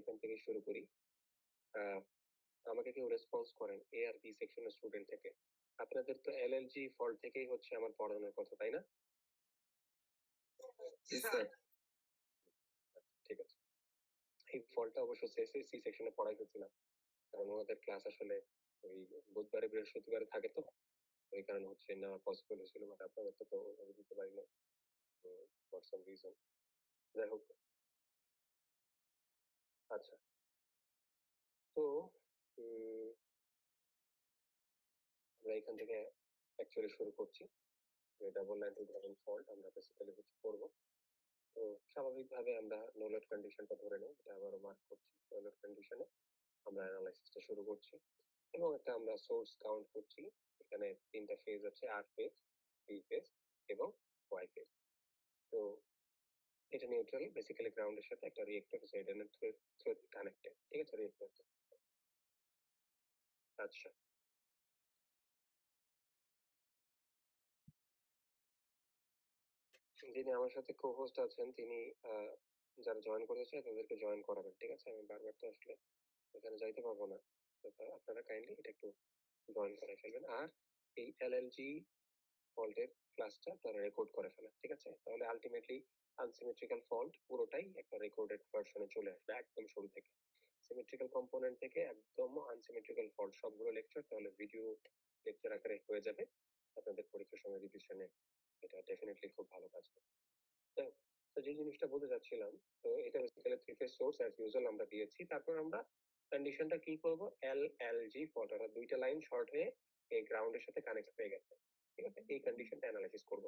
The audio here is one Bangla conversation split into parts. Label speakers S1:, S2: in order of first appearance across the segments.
S1: এখান থেকে শুরু করি। আমাকে কেউ রেসপন্স করেন এ আর বি সেকশনের স্টুডেন্ট থেকে। আপনাদের তো এলএলজি ফল্ট থেকেই হচ্ছে আমার পড়ানোর কথা, তাই না? ঠিক আছে, এই ফলটা অবশ্য সি সেকশনে পড়াই হচ্ছিলাম, কারণ ওনাদের ক্লাস আসলে ওই বুধবারে বৃহস্পতিবারে থাকে, তো ওই কারণে হচ্ছে নেওয়া পসিবল হয়েছিল, বাট আপনাদের তো ওইভাবে দিতে পারি না ফর সাম রিজন। যাই হোক, আচ্ছা, তো আমরা এখান থেকে অ্যাকচুয়ালি শুরু করছি। Double line to double fault আমরা বেসিক্যালি হচ্ছে পড়বো। তো স্বাভাবিকভাবে আমরা নো লোড কন্ডিশনটা ধরে নেই, এটা আবারও মার্ক করছি। নো লোড কন্ডিশনে আমরা অ্যানালাইসিসটা শুরু করছি এবং একটা আমরা সোর্স কাউন্ট করছি। এখানে তিনটা ফেজ আছে, আর ফেজ, বি ফেজ এবং ওয়াই ফেজ। তো এটা নিউট্রাল, বেসিক্যালি গ্রাউন্ডের সাথে একটা রিয়েক্টর জেডএন এর থ্রু কানেক্টেড, ঠিক আছে, রিয়েক্টর। আচ্ছা, যিনি আমার সাথে কো-হোস্ট আছেন তিনি যারা জয়েন করতে চায় তাদেরকে জয়েন করাবেন, ঠিক আছে? আমি বারবার তো আসলে এখানে যাইতে পারবো না, আপনারা কাইন্ডলি এটা একটু জয়েন করে ফেলবেন। আর এই এলএলজি ফল্টের ক্লাসটা তারা রেকর্ড করে ফেলে, ঠিক আছে? তাহলে আলটিমেটলি আনসিমেট্রিক্যাল ফল্ট পুরোটাই একটা রেকর্ডেড ভার্সনে চলে আসবে একদম শুরু থেকে। সিমেট্রিক্যাল কম্পোনেন্ট থেকে একদম আনসিমেট্রিক্যাল ফল্ট সবগুলো লেকচার তাহলে ভিডিও লেকচার আকারে হয়ে যাবে আপনাদের পরীক্ষার সময় রিভিশনে। এটা ডেফিনেটলি খুব ভালো কাজ হবে। তো যে জিনিসটা বলতে যাচ্ছিলাম, তো এটা basically three phase source as usual আমরা দিয়েছি। তারপর আমরা কন্ডিশনটা কি করব, এল এল জি ফল্ট, অর্থাৎ দুইটা লাইন শর্ট হয়ে এই গ্রাউন্ডের সাথে কানেক্ট হয়ে গেছে, ঠিক আছে? এই কন্ডিশনটা অ্যানালাইসিস করব।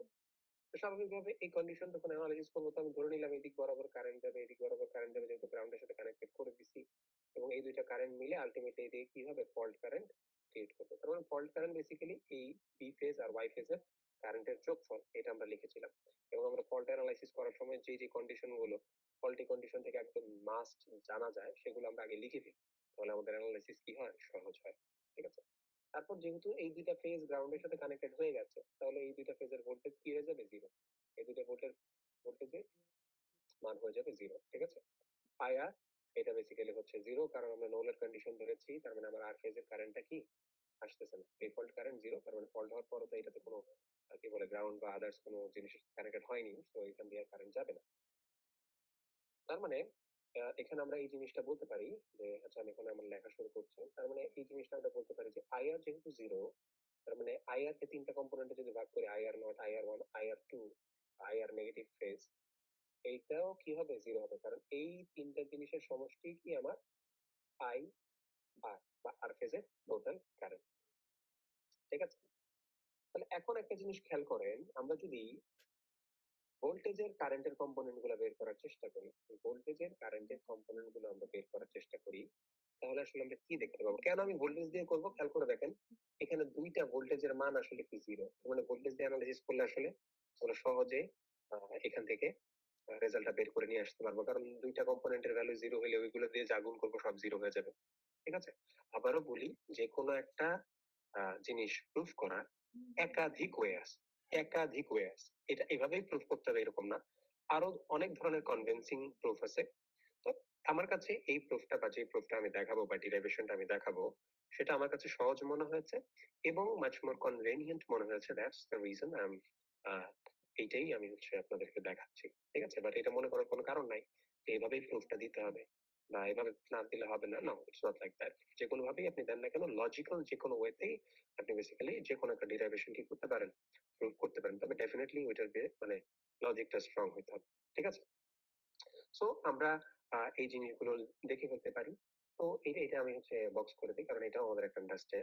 S1: তো স্বাভাবিকভাবে এই কন্ডিশন যখন অ্যানালাইসিস করবো, তো আমি ধরে নিলাম এদিক বরাবর কারেন্ট যাবে, এদিক বরাবর কারেন্ট যাবে, যেহেতু গ্রাউন্ডের সাথে কানেক্টেড করে দিছি, এবং এই দুইটা কারেন্ট মিলে আলটিমেটলি এদিকে কি হবে, ফল্ট কারেন্ট ক্রিয়েট করবে। তার মানে ফল্ট কারেন্ট বেসিক্যালি এই বি ফেজ আর ওয়াই ফেজের কারেন্টের যোগফল, এটা আমরা লিখেছিলাম। এবং আমরা ফল্ট অ্যানালাইসিস করার সময় যে যে কন্ডিশন গুলো ফল্টি কন্ডিশন থেকে একদম মাস্ট জানা যায়, সেগুলো আমরা আগে লিখে দিই, তাহলে আমাদের অ্যানালাইসিস কি হয়, সহজ হয়, ঠিক আছে? তারপর যেহেতু এই দুইটা ফেজ গ্রাউন্ডের সাথে কানেক্টেড হয়ে গেছে, তাহলে এই দুইটা ফেজের ভোল্টেজ কি হয়ে যাবে, জিরো। এই দুইটা ভোল্টেজের মান হয়ে যাবে জিরো, ঠিক আছে? আইআর, এটা বেসিক্যালি হচ্ছে জিরো, কারণ আমরা নো লোড কন্ডিশন ধরেছি, তার মানে আমার আর ফেজের কারেন্টটা কি আসতেছে না, ডিফল্ট কারেন্ট জিরো। তার মানে ফল্ট হওয়ার পরও তো এটাতে কোনো কি বলে গ্রাউন্ড বা আদার্স কোনো জিনিস কানেক্টেড হয়নি, তো এখান দিয়ে কারেন্ট যাবে না। তার মানে এখানে আমরা এই জিনিসটা বলতে পারি যে, আচ্ছা আমি এখন আমার লেখা শুরু করছি। তার মানে এই জিনিসটা আমরা বলতে পারি যে আইআর যেহেতু জিরো, তার মানে আইআর কে তিনটা কম্পোনেন্টে যদি ভাগ করি, IR naught, IR one, IR two, IR negative phase, এইটাও কি হবে, জিরো হবে, কারণ এই তিনটা জিনিসের সমষ্টি কি আমার আই আর বা আর ফেজের টোটাল কারেন্ট, ঠিক আছে? তাহলে এখন একটা জিনিস খেয়াল করেন, আমরা যদি ভোল্টেজের কারেন্টের কম্পোনেন্ট গুলো বের করার চেষ্টা করি, ভোল্টেজের কারেন্টের কম্পোনেন্ট গুলো আমরা বের করার চেষ্টা করি, তাহলে আসলে আমরা কি দেখতে পাবো? কেন আমি ভোল্টেজ দিয়ে করবো, খেয়াল করে দেখেন, এখানে দুইটা ভোল্টেজের মান আসলে কি জিরো, মানে ভোল্টেজ দিয়ে অ্যানালাইসিস করলে আসলে আমরা সহজে এখান থেকে রেজাল্টটা বের করে নিয়ে আসতে পারবো, কারণ দুইটা কম্পোনেন্টের ভ্যালু জিরো হলে ওইগুলো দিয়ে যা গুণ করবো সব জিরো হয়ে যাবে, ঠিক আছে? আবারও বলি, যে কোনো একটা জিনিস প্রুফ করার একাধিক ওয়ে আছে, একাধিক ওয়ে আছে। এটা এভাবেই প্রুফ করতে হবে এরকম না, আরো অনেক ধরনের কনভিন্সিং প্রুফ আছে। তো আমার কাছে এই প্রুফটা বা যে প্রুফটা আমি দেখাবো বা ডিরাইভেশনটা আমি দেখাবো, সেটা আমার কাছে সহজ মনে হয়েছে এবং মাচ মোর কনভেনিয়েন্ট মনে হয়েছে। That's the reason I am এইটাই আমি হচ্ছে আপনাদেরকে দেখাচ্ছি, ঠিক আছে? বাট এটা মনে করার কোনো কারণ নাই যে এভাবেই প্রুফটা দিতে হবে বা এভাবে না দিলে হবে না, না, ইটস নট লাইক দ্যাট। যে কোনো ভাবেই আপনি দেন না কেন, লজিক্যাল যে কোনো ওয়েতেই আপনি বেসিক্যালি যে কোনো একটা ডিরাইভেশন কি করতে পারেন, প্রুফ করতে পারেন, তবে ডেফিনেটলি ওইটার মানে লজিকটা স্ট্রং হইতে হবে, ঠিক আছে? সো আমরা এই জিনিসগুলো দেখে ফেলতে পারি। তো এটা এটা আমি হচ্ছে বক্স করে দিই, কারণ এটাও আমাদের একটা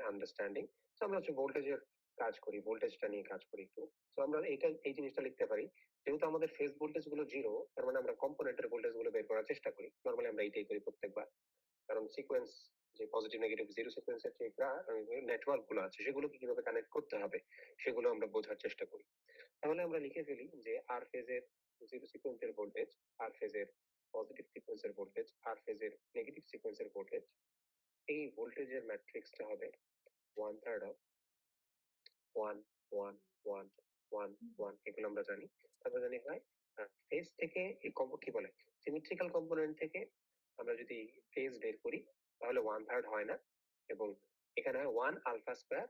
S1: আন্ডারস্ট্যান্ডিং। তো আমরা হচ্ছে ভোল্টেজের কাজ করি, ভোল্টেজটা নিয়ে কাজ করি একটু। তো আমরা এই জিনিসটা লিখতে পারি, যেহেতু আমাদের ফেজ ভোল্টেজ গুলো জিরো, তার মানে আমরা কম্পোনেন্টের ভোল্টেজ গুলো বের করার চেষ্টা করি। নর্মালি আমরা এইটাই করি প্রত্যেকবার, কারণ সিকোয়েন্স, যে পজিটিভ নেগেটিভ জিরো সিকোয়েন্সের যে নেটওয়ার্ক গুলো আছে, সেগুলোকে কিভাবে কানেক্ট করতে হবে সেগুলো আমরা বোঝার চেষ্টা করি। তাহলে আমরা লিখে ফেলি যে আর ফেজের জিরো সিকোয়েন্সের ভোল্টেজ, আর ফেজের পজিটিভ সিকোয়েন্সের ভোল্টেজ, আর ফেজের নেগেটিভ সিকোয়েন্সের ভোল্টেজ, এই ভোল্টেজের ম্যাট্রিক্সটা হবে 1/3 অফ 1 1 1 1 1, এগুলো আমরা জানি। তারপর জানি হয় ফেজ থেকে এই কি বলে, সিমেট্রিক্যাল কম্পোনেন্ট থেকে আমরা যদি ফেজ বের করি তাহলে 1/3 হয় না, এবং এখানে হয় 1 আলফা স্কয়ার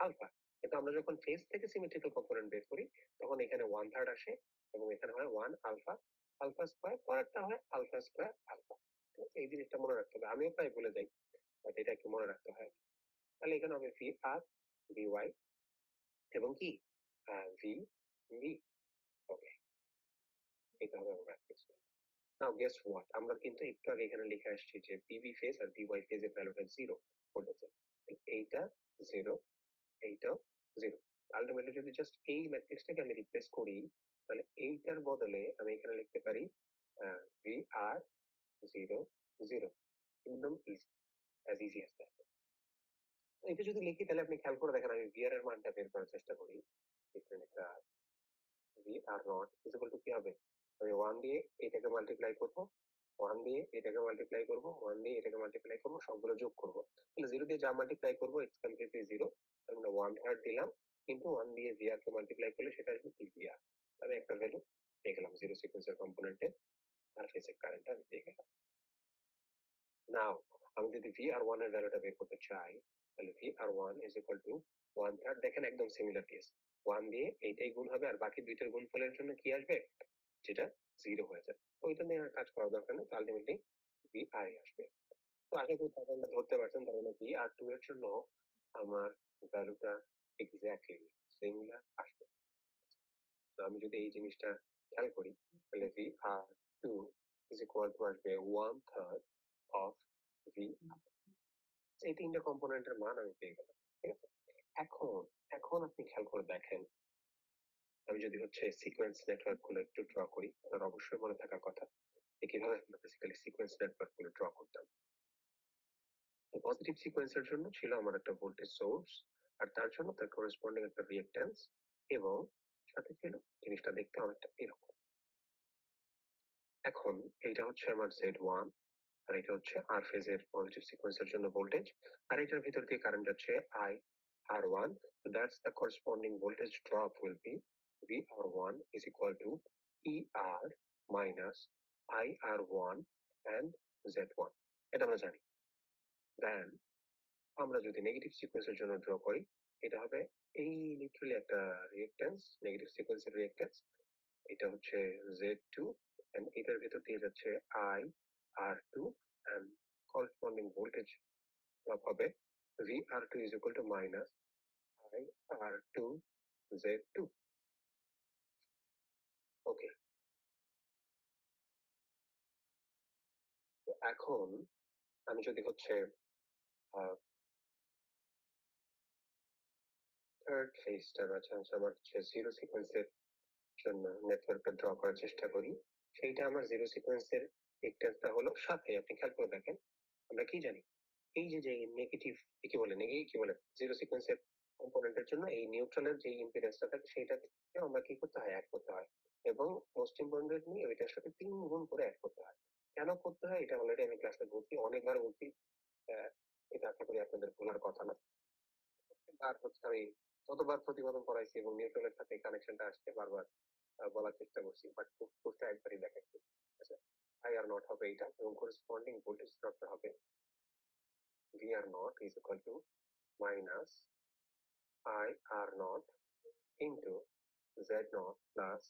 S1: আলফা। কিন্তু আমরা যখন ফেজ থেকে সিমেট্রিক্যাল কম্পোনেন্ট বের করি তখন এখানে 1/3 আসে, এবং এখানে হয় 1 আলফা আলফা স্কয়ার, পরেরটা হয় আলফা স্কয়ার আলফা। তো এই জিনিসটা মনে রাখতে হবে, আমিও প্রায় ভুলে যাই, বাট এটা একটু মনে রাখতে হয়। তাহলে এখানে হবে ভি আর ভি ওয়াই এবং কি ভি ভি। ওকে, এটা হবে আমার ম্যাট্রিক্স। নাও গেস হোয়াট, আমরা কিন্তু একটু আগে এখানে লিখে আসছি যে পিভি ফেজ আর পিওয়াই ফেজের ভ্যালুটা 0 বলেছে। এইটা 0, এইটাও 0। আলটিমেটলি যদি জাস্ট এই ম্যাট্রিক্সটাকে আমি রিপ্লেস করি তাহলে এইটার বদলে আমি এখানে লিখতে পারি ভি আর 0 0। একদম easy, as easy as that. এটা যদি লিখি তাহলে আপনি খেয়াল করে দেখেন, আমি ভি আর এর মানটা বের করার চেষ্টা করি। এখানে একটা V are not is equal two কি হবে, আমি 1 দিয়ে এটাকে মাল্টিপ্লাই করব, 1 দিয়ে এটাকে মাল্টিপ্লাই করব, 1 দিয়ে এটাকে মাল্টিপ্লাই করব, সবগুলো যোগ করব। তাহলে 0 দিয়ে যা মাল্টিপ্লাই করব ইটস কমপ্লিটলি 0। তার মানে 1/3 দিলাম, কিন্তু 1 দিয়ে ভিআর কে মাল্টিপ্লাই করলে সেটা আসবে কি ভিআর। আমি একটা ভ্যালু পেয়ে গেলাম জিরো সিকোয়েন্সের কম্পোনেন্টে আর ফেজের কারেন্টটা আমি পেয়ে গেলাম। নাও আমি যদি VR1 এর ভ্যালুটা বের করতে চাই তাহলে VR1 ইজ ইকুয়াল টু 1/3। দেখেন একদম সিমিলার কেস, 1 দিয়ে এইটাই গুণ হবে আর বাকি দুইটার গুণফলের জন্য কি আসবে, যেটা 0 হয়ে যায়। তো ওইটা নিয়ে আর কাজ করার দরকার নেই, আলটিমেটলি VI আসবে। তো আশা করি আপনারা ধরতে পারছেন, তার মানে VR2 এর জন্য আমার ভ্যালুটা এক্স্যাক্টলি সিমিলার আসবে। তো আমি যদি এই জিনিসটা খেয়াল করি তাহলে VR2 ইজ ইকুয়াল টু আসবে 1/3 অফ VR। এই তিনটা কম্পোনেন্টের মান আমি পেয়ে গেলাম, ঠিক আছে। এখন এখন আপনি খেয়াল করে দেখেন, আমি যদি হচ্ছে সিকোয়েন্স নেটওয়ার্ক গুলো একটু ড্র করি, আপনার অবশ্যই মনে থাকার কথা যে কিভাবে আমরা বেসিক্যালি সিকোয়েন্স নেটওয়ার্ক গুলো ড্র করতাম। তো পজিটিভ সিকোয়েন্সের জন্য ছিল আমার একটা ভোল্টেজ সোর্স, আর তার জন্য তার করেসপন্ডিং একটা রিঅ্যাক্ট্যান্স, এবং সাথে ছিল জিনিসটা দেখতে অনেকটা এরকম। এখন এইটা হচ্ছে আমার Z1, আর এটা হচ্ছে আর ফেজের পজিটিভ সিকোয়েন্সের জন্য ভোল্টেজ, আর এটার ভিতর দিয়ে কারেন্ট যাচ্ছে I R1। So that's the corresponding voltage drop will be VR1 is equal to ER minus IR1 and Z1। এটা আমরা জানি। দেন আমরা যদি নেগেটিভ সিকোয়েন্সের জন্য ড্র করি, এটা হবে এই লিটারালি একটা রিঅ্যাকট্যান্স, নেগেটিভ সিকোয়েন্সের রিঅ্যাকট্যান্স। এটা হচ্ছে Z2 and এটার ভিতর দিয়ে যাচ্ছে I R2 and corresponding voltage drop হবে VR2 is equal to minus IR2 Z2। ওকে, তো এখন আমি যদি হচ্ছে থার্ড ফেজটা বা চান্স আমার হচ্ছে জিরো সিকোয়েন্সের জন্য নেটওয়ার্কটা ড্র করার চেষ্টা করি, সেইটা আমার জিরো সিকোয়েন্সের রিঅ্যাকট্যান্সটা হলো সাথে, আপনি খেয়াল করে দেখেন আমরা কি জানি, এই যে যে নেগেটিভ কি বলে কি বলে জিরো সিকোয়েন্সের কম্পোনেন্টের জন্য এই নিউট্রালের যে ইম্পিডেন্সটা থাকে সেটা থেকে আমরা কি করতে হয়, অ্যাড করতে হয়, এবং মোস্ট ইম্পর্টেন্টলি ওইটার সাথে 3 গুণ করে অ্যাড করতে হয়। কেন করতে হয় এটা অলরেডি আমি ক্লাসে বলছি, অনেকবার বলছি, এটা আশা করি আপনাদের ভোলার কথা না। আর হচ্ছে আমি যতবার প্রতিপাদন করাইছি এবং নিউট্রালের সাথে কানেকশনটা আসছে বারবার বলার চেষ্টা করছি, বাট কোর্সটা একবারই দেখাচ্ছি। আচ্ছা, আই আর নট হবে এটা, এবং করেসপন্ডিং ভোল্টেজ ড্রপটা হবে V are not is equal to minus I R naught into Z naught plus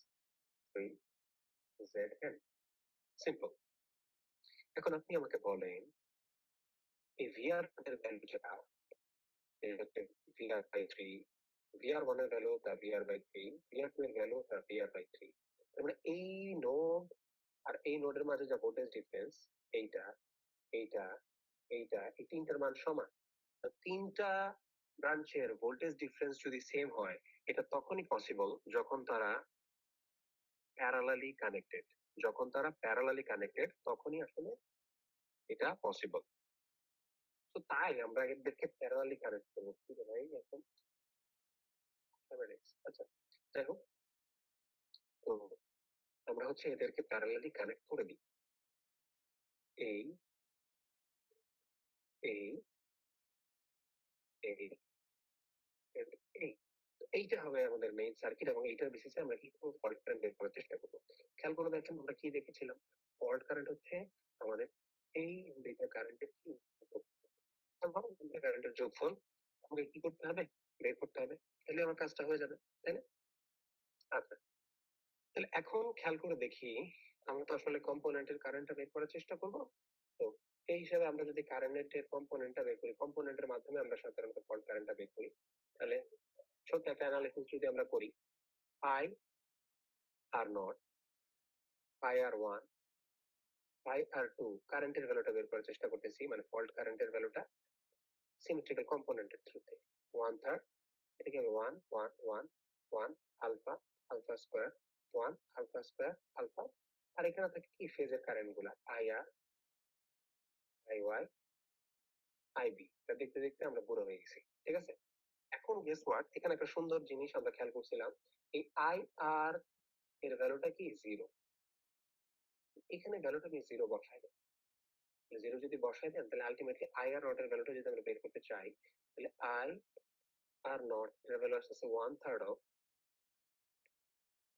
S1: 3ZN। Simple. এখন আপনি আমাকে বলেন এই VR এর ভ্যালু যেটা VR বাই 3, VR1 এর ভ্যালু তা VR বাই 3, VR2 এর ভ্যালু তা VR বাই 3। তার মানে এই নোড আর এই নোডের মাঝে যা ভোল্টেজ ডিফারেন্স, এইটা এইটা এইটা এই তিনটার মান সমান। তিনটা ব্রাঞ্চের ভোল্টেজ ডিফারেন্স যদি সেম হয়, এটা তখনই পসিবল যখন তারা প্যারালালি কানেক্টেড। যখন তারা প্যারালালি কানেক্টেড তখনই আসলে এটা পসিবল। তো তাই আমরা এদেরকে প্যারালালি কানেক্ট করবো, ঠিক আছে ভাই? এখন আচ্ছা, যাই হোক, তো আমরা হচ্ছে এদেরকে প্যারালালি কানেক্ট করে দিই, এই এই এই এই এইটা হবে আমাদের মেইন সার্কিট, এবং এইটার বেসিসে আমরা কি করবো, ফল্ট কারেন্ট বের করার চেষ্টা করবো। খেয়াল করে দেখেন আমরা কি দেখেছিলাম, ফল্ট কারেন্ট হচ্ছে আমাদের এই দুইটা কারেন্টের কি কারেন্টের যোগফল আমাকে কি করতে হবে, বের করতে হবে, তাহলে আমার কাজটা হয়ে যাবে, তাই না? আচ্ছা, তাহলে এখন খেয়াল করে দেখি, আমরা তো আসলে কম্পোনেন্টের কারেন্টটা বের করার চেষ্টা করব। তো এই হিসাবে আমরা যদি কারেন্টের কম্পোনেন্টটা বের করি, কম্পোনেন্টের মাধ্যমে আমরা সাধারণত ফল্ট কারেন্টটা বের করি, তাহলে ছোট্ট একটা অ্যানালিসিস যদি আমরা করি, I R naught, I R one, I R two কারেন্টের ভ্যালুটা বের করার চেষ্টা করতেছি, মানে ফল্ট কারেন্টের ভ্যালুটা সিমেট্রিক্যাল কম্পোনেন্টের থ্রুতে। ওয়ান থার্ড, এটা কি হবে one one one one alpha, alpha square, one alpha square alpha. আর এখানে থাকে কি ফেজের কারেন্ট গুলা, I R, I Y, I B. এটা দেখতে দেখতে আমরা বুড়ো হয়ে গেছি, ঠিক আছে? এখন গেস হোয়াট, এখানে একটা সুন্দর জিনিস আমরা খেয়াল করছিলাম, এই আই আর এর ভ্যালুটা কি জিরো। এখানে ভ্যালুটা কি জিরো বসাই দেন, জিরো যদি বসাই দেন তাহলে আলটিমেটলি আই আর নট এর ভ্যালুটা যদি আমরা বের করতে চাই, তাহলে আই আর নট এর ভ্যালু আসছে ওয়ান থার্ড অফ,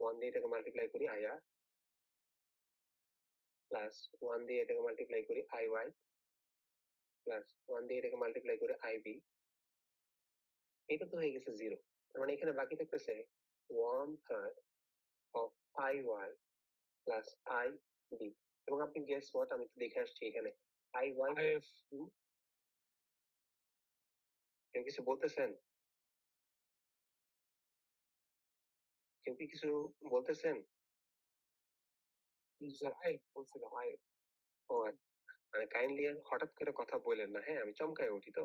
S1: ওয়ান দিয়ে এটাকে মাল্টিপ্লাই করি আই আর, প্লাস ওয়ান দিয়ে এটাকে মাল্টিপ্লাই করি আই ওয়াই, প্লাস ওয়ান দিয়ে এটাকে মাল্টিপ্লাই করি আই বি। এটা তো হয়ে গেছে জিরো, তার মানে এখানে বাকি থাকতেছে one third of I Y plus I B. এবং আপনি গেস হোয়াট, আমি একটু দেখে আসছি এখানে আই ওয়াই, কেউ কিছু বলতেছেন, কেউ কি কিছু বলতেছেন? স্যার আই বলছিলাম আই। ও মানে কাইন্ডলি হঠাৎ করে কথা বললেন না, হ্যাঁ আমি চমকায় উঠি তো,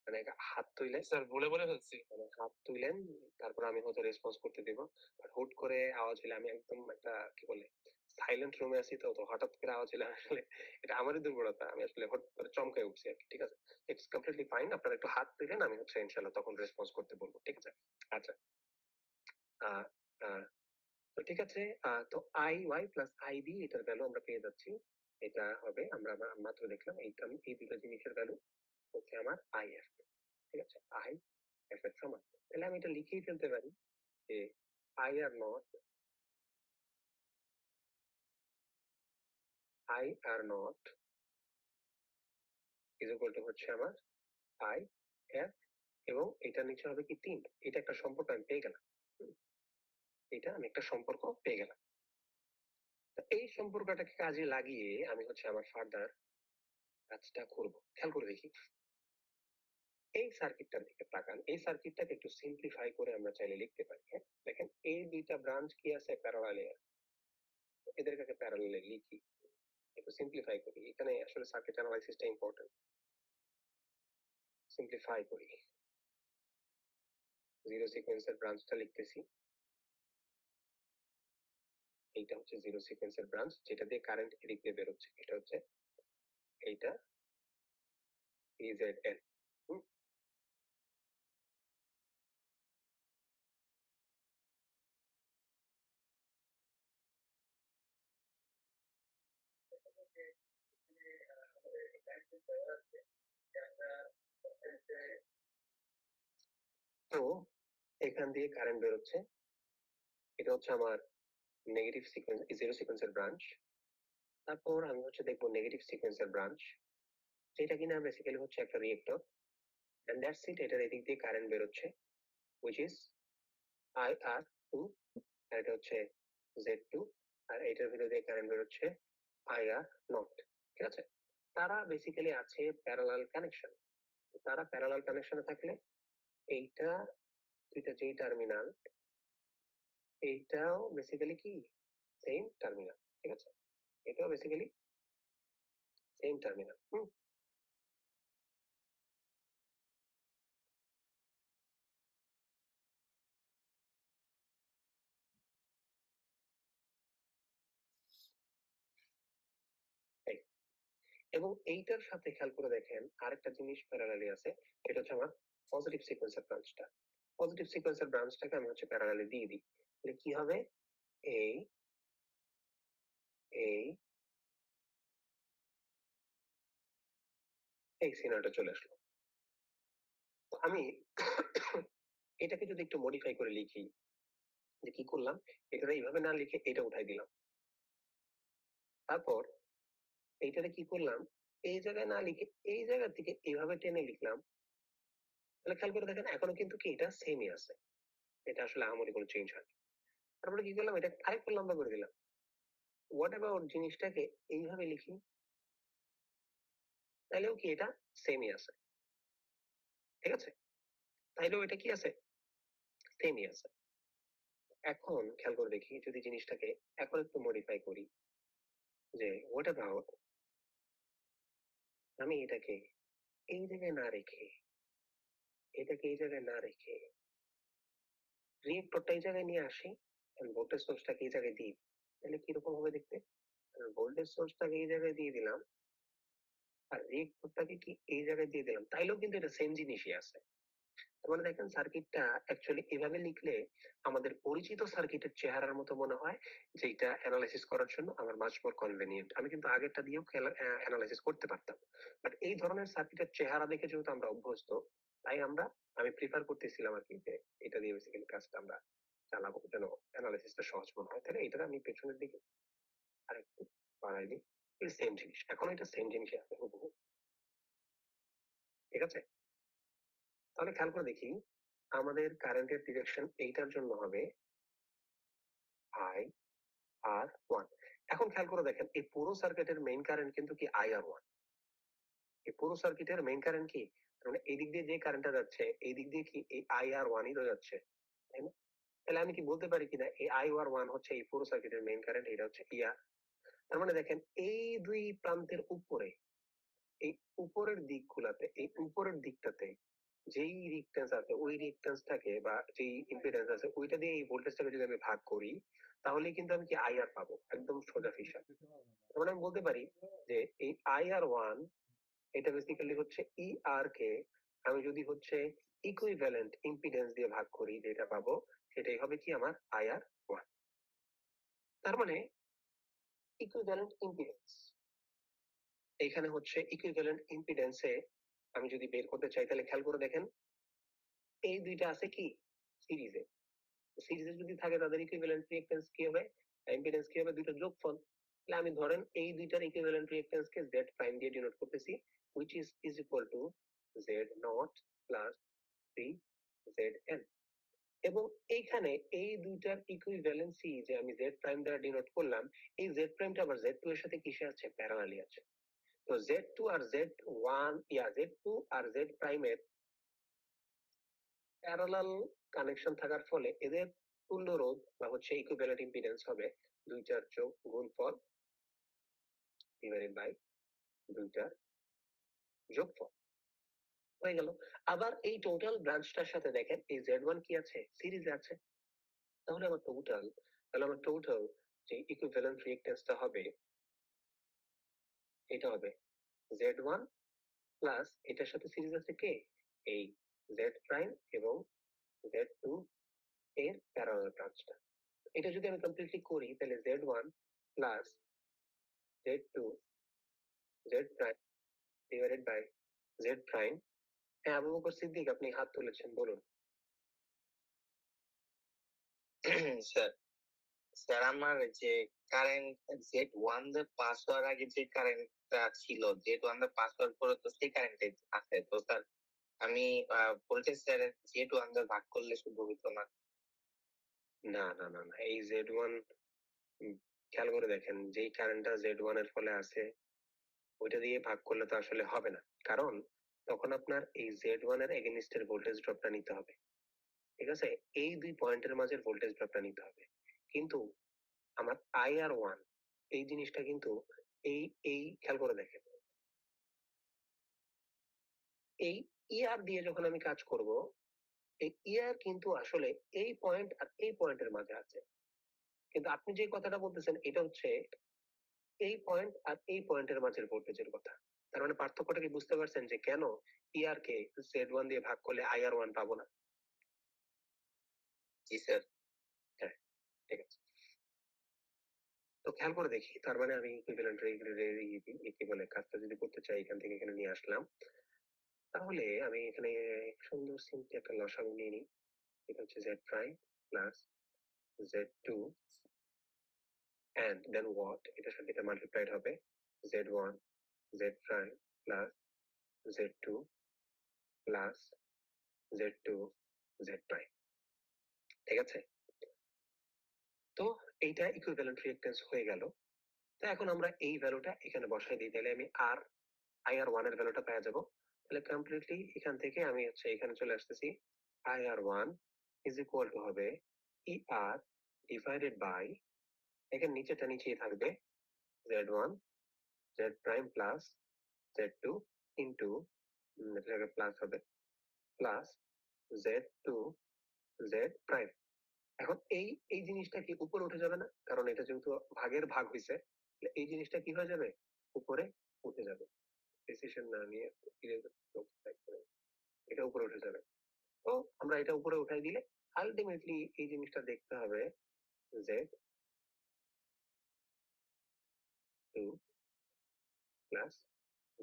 S1: মানে হাত তুইলেন স্যার, বলে বলে ফেলছি, মানে হাত তুইলেন, তারপর আমি হয়তো রেসপন্স করতে দিব, আর হুট করে আওয়াজ হলে আমি একদম একটা কি বলে সাইলেন্ট রুমে আছি, তো তো হঠাৎ করে আওয়াজ হলে আসলে এটা আমারই দুর্বলতা, আমি আসলে হঠাৎ করে চমকায় উঠছি আর কি, ঠিক আছে? ইটস কমপ্লিটলি ফাইন, আপনারা একটু হাত তুইলেন, আমি হচ্ছে ইনশাল্লাহ তখন রেসপন্স করতে বলবো, ঠিক আছে? আচ্ছা, আহ আহ তো ঠিক আছে, তো I Y plus I B এটার ভ্যালু আমরা পেয়ে যাচ্ছি। এটা হবে, আমরা আমরা মাত্র দেখলাম এইটা, এই দুটো জিনিসের ভ্যালু হচ্ছে আমার আই এফ, ঠিক আছে? আই এফ এর সমান, তাহলে আমি এটা লিখেই ফেলতে পারি যে I R naught, I R not is equal to হচ্ছে আমার আই এফ, এবং এটা নিচে হবে কি তিন। এটা একটা সম্পর্ক আমি পেয়ে গেলাম, এটা আমি একটা সম্পর্ক পেয়ে গেলাম। তো এই সম্পর্কটাকে কাজে লাগিয়ে আমি হচ্ছে আমার ফার্দার কাজটা করবো। খেয়াল করে দেখি, এই সার্কিটটার দিকে তাকান, এই সার্কিটটাকে একটু সিম্পলিফাই করে আমরা চাইলে লিখতে পারি, হ্যাঁ? দেখেন এই দুইটা ব্রাঞ্চ কি আছে প্যারালালে, এদেরকে প্যারালালে লিখি, একটু সিম্পলিফাই করি, এখানে আসলে সার্কিট অ্যানালাইসিসটা ইম্পর্টেন্ট। সিম্পলিফাই করি, জিরো সিকোয়েন্সের ব্রাঞ্চটা লিখতেছি, এইটা হচ্ছে জিরো সিকোয়েন্সের ব্রাঞ্চ, যেটা দিয়ে কারেন্ট এদিক দিয়ে বেরোচ্ছে, এটা হচ্ছে এইটা ইজেড এন। তো এখান দিয়ে কারেন্ট বেরোচ্ছে, এটা হচ্ছে আমার নেগেটিভ সিকোয়েন্স, জিরো সিকোয়েন্সের ব্রাঞ্চ। তারপর আমি হচ্ছে দেখবো নেগেটিভ সিকোয়েন্সের ব্রাঞ্চ, যেটা কিনা বেসিক্যালি হচ্ছে একটা রিয়েক্টর, এন্ড দ্যাটস ইট। এটার এদিক দিয়ে কারেন্ট বেরোচ্ছে, which is I R two, আর এটা হচ্ছে জেড টু, আর এটার ভিতরে দিয়ে কারেন্ট বেরোচ্ছে আই আর নট, ঠিক আছে? তারা বেসিক্যালি আছে প্যারালাল কানেকশন। তারা প্যারালাল কানেকশনে থাকলে এইটা দুইটা যেই টার্মিনাল, এইটাও বেসিক্যালি কি সেম টার্মিনাল, ঠিক আছে? এটাও বেসিক্যালি সেম টার্মিনাল। এবং এইটার সাথে খেয়াল করে দেখেন আরেকটা জিনিস প্যারালালি আছে, এটা হচ্ছে আমার পজিটিভ সিকোয়েন্সের ব্রাঞ্চটা। পজিটিভ সিকোয়েন্সের ব্রাঞ্চটাকে আমি হচ্ছে প্যারালালি দিয়ে দিই, তাহলে কি হবে, এই এই এই সিনারিটা চলে আসলো। তো আমি এটাকে যদি একটু মডিফাই করে লিখি, যে কি করলাম, এটা এইভাবে না লিখে এটা উঠাই দিলাম, তারপর এইটারে কি করলাম, এই জায়গায় না লিখে এই জায়গা থেকে এইভাবে টেনে লিখলাম, তাহলে খেয়াল করে দেখেন এখনো কিন্তু কি এটা সেমই আছে, এটা আসলে আহামরি কোনো চেঞ্জ হয়নি। তারপরে কি করলাম, এটা আরেকটু লম্বা করে দিলাম। হোয়াট অ্যাবাউট জিনিসটাকে এইভাবে লিখি, তাইলেও কি এটা সেমই আছে, ঠিক আছে, তাইলেও এটা কি আছে, সেমই আছে। এখন খেয়াল করে দেখি যদি জিনিসটাকে এখন একটু মডিফাই করি, যে হোয়াট অ্যাবাউট আমি এটাকে এই জায়গায় না রেখে, এটাকে এই জায়গায় না রেখে রিয়েক্টরটা এই জায়গায় নিয়ে আসি, ভোল্টেজ সোর্সটাকে এই জায়গায় দিই, তাহলে কিরকম হবে দেখতে। ভোল্টেজ সোর্সটাকে এই জায়গায় দিয়ে দিলাম আর রিয়েক্টরটাকে কি এই জায়গায় দিয়ে দিলাম, তাইলেও কিন্তু এটা সেম জিনিসই আছে। তার মানে দেখেন সার্কিটটা অ্যাকচুয়ালি এভাবে লিখলে আমাদের পরিচিত সার্কিটের চেহারার মতো মনে হয়, যেটা অ্যানালাইসিস করার জন্য আমার মাচ মোর কনভেনিয়েন্ট। আমি কিন্তু আগেরটা দিয়েও অ্যানালাইসিস করতে পারতাম, বাট এই ধরনের সার্কিটের চেহারা দেখে যেহেতু আমরা অভ্যস্ত, তাই আমি প্রিফার করতেছিলাম আর কি যে এটা দিয়ে বেসিক্যালি কাজটা আমরা চালাবো, যেন অ্যানালাইসিসটা সহজ মনে হয়। তাহলে এটা আমি পেছনের দিকে আরেকটু বাড়াই দিই, এই সেম জিনিস, এখন এটা সেম জিনিসই আছে হুবহু, ঠিক আছে। তাহলে খেয়াল করে দেখি আমাদের কারেন্টের ডিরেকশন এইটার জন্য হবে আই আর ওয়ান। এখন খেয়াল করে দেখেন এই পুরো সার্কিটের মেইন কারেন্ট কিন্তু কি আই আর ওয়ান, এই পুরো সার্কিটের মেইন কারেন্ট কি, মানে এই দিক দিয়ে যে কারেন্টটা যাচ্ছে এই দিক দিয়ে কি এই আই আর ওয়ানই তো যাচ্ছে, তাই না। তাহলে আমি কি বলতে পারি কিনা এই আই আর ওয়ান হচ্ছে এই পুরো সার্কিটের মেইন কারেন্ট, এটা হচ্ছে ইয়ার। তার মানে দেখেন এই দুই প্রান্তের উপরে, এই উপরের দিকগুলাতে, এই উপরের দিকটাতে যেই রিঅ্যাক্ট্যান্স আছে ওই রিঅ্যাক্ট্যান্সটাকে বা যেই ইম্পিডেন্স আছে ওইটা দিয়ে এই ভোল্টেজটাকে যদি আমি ভাগ করি, তাহলে কিন্তু আমি কি আইআর পাবো, একদম সোজা হিসাব। তাহলে আমি বলতে পারি যে এই আইআর ওয়ান এটা বেসিক্যালি হচ্ছে ই আর কে আমি যদি হচ্ছে ইকুইভ্যালেন্ট ইম্পিডেন্স দিয়ে ভাগ করি, যেটা পাবো সেটাই হবে কি আমার আইআর ওয়ান। তার মানে ইকুইভ্যালেন্ট ইম্পিডেন্স, এখানে হচ্ছে ইকুইভ্যালেন্ট ইম্পিডেন্সে আমি যদি বের করতে চাই, তাহলে খেয়াল করে দেখেন এই দুইটা আছে কি সিরিজে, সিরিজে যদি থাকে তাদের ইকুইভ্যালেন্ট রিঅ্যাকট্যান্স কি হবে, ইম্পিডেন্স কি হবে, দুইটা যোগফল। তাহলে আমি ধরেন এই দুইটার ইকুইভ্যালেন্ট রিঅ্যাকট্যান্স কে z প্রাইম দিয়ে ডিনোট করতেছি, which is equal to z not plus 3zn। এবং এইখানে এই দুইটার ইকুইভ্যালেন্সি যে আমি z প্রাইম দ্বারা ডিনোট করলাম, এই z প্রাইমটা আবার z2 এর সাথে কিসে আছে, প্যারালালি আছে। তো z2 আর z1 z2 আর z প্রাইমের প্যারালাল কানেকশন থাকার ফলে এদের তুল্য রোধ বা হচ্ছে ইকুইভ্যালেন্ট ইম্পিডেন্স হবে দুইটার যোগ গুণফল ডিভাইডেড বাই দুইটার যোগফল, হয়ে গেল। আবার এই টোটাল ব্রাঞ্চটার সাথে দেখেন এই z1 কি আছে, সিরিজে আছে। তাহলে আমার টোটাল যে ইকুইভ্যালেন্ট রিঅ্যাকট্যান্সটা হবে এটা হবে z1 প্লাস এটার সাথে সিরিজ আছে কে, এই z প্রাইম এবং z2 এর প্যারালাল ব্রাঞ্চটা। এটা যদি আমি কমপ্লিটলি করি তাহলে z1 plus z2 z prime divided by z prime. হ্যাঁ আবু বকর সিদ্দিক, আপনি হাত তুলেছেন, বলুন।
S2: স্যার, স্যার আমার যে কারেন্ট Z1 যে পাস হওয়ার আগে যে কারেন্টটা ছিল, Z1 যে পাস হওয়ার পরে তো সেই কারেন্ট আছে, তো স্যার আমি বলছি স্যার Z1 দিয়ে ভাগ করলে শুধু হইতো না।
S1: না না না না, এই Z1 খেয়াল করে দেখেন যেই কারেন্টটা Z1 এর ফলে আছে ওইটা দিয়ে ভাগ করলে তো আসলে হবে না, কারণ তখন আপনার এই Z1 এর এগেইনস্টের ভোল্টেজ ড্রপটা নিতে হবে, ঠিক আছে, এই দুই পয়েন্টের মাঝের ভোল্টেজ ড্রপটা নিতে হবে। কিন্তু আমার আই আর ওয়ান এই জিনিসটা কিন্তু এই এই খেয়াল করে দেখেন এই ইয়ার দিয়ে যখন আমি কাজ করব, এই ইয়ার কিন্তু আসলে এই পয়েন্ট আর এই পয়েন্টের মাঝে আছে, কিন্তু আপনি যে কথাটা বলতেছেন এটা হচ্ছে এই পয়েন্ট আর এই পয়েন্টের মাঝের ভোল্টেজের কথা। তার মানে পার্থক্যটা কি বুঝতে পারছেন যে কেন ইয়ার কে z1 দিয়ে ভাগ করলে আইআর ওয়ান পাবো না।
S2: জি স্যার।
S1: হ্যাঁ, ঠিক আছে। তো খেয়াল করে দেখি, তার মানে আমি ইকুইভ্যালেন্ট কি বলে কাজটা যদি করতে চাই এখান থেকে এখানে নিয়ে আসলাম, তাহলে আমি এখানে সুন্দর সিম্পল একটা লসাগু নিয়ে নিই। এটা হচ্ছে z prime plus z2 and then what, এটার সাথে এটা মাল্টিপ্লাইড হবে z1 Z prime plus Z two plus Z two Z prime. ঠিক আছে, তো এইটা ইকুইভ্যালেন্ট রিঅ্যাকট্যান্স হয়ে গেল। তো এখন আমরা এই ভ্যালুটা এখানে বসাই দিই, তাহলে আমি আর আইআর ওয়ান এর ভ্যালুটা পেয়ে যাবো। তাহলে কমপ্লিটলি এখান থেকে আমি হচ্ছে এখানে চলে আসতেছি, IR one is equal to হবে ই আর ডিভাইডেড বাই, এখানে নিচেটা নিচেই থাকবে, Z one Z prime plus Z two into, এটাকে প্লাস হবে, plus Z two Z prime. এখন এই এই জিনিসটা কি উপরে উঠে যাবে না? কারণ এটা যেহেতু ভাগের ভাগ হয়েছে, এই জিনিসটা কি হয়ে যাবে, উপরে উঠে যাবে। ডিসিশন না নিয়ে এটা উপরে উঠে যাবে। তো আমরা এটা উপরে উঠাই দিলে আলটিমেটলি এই জিনিসটা দেখতে হবে Z two plus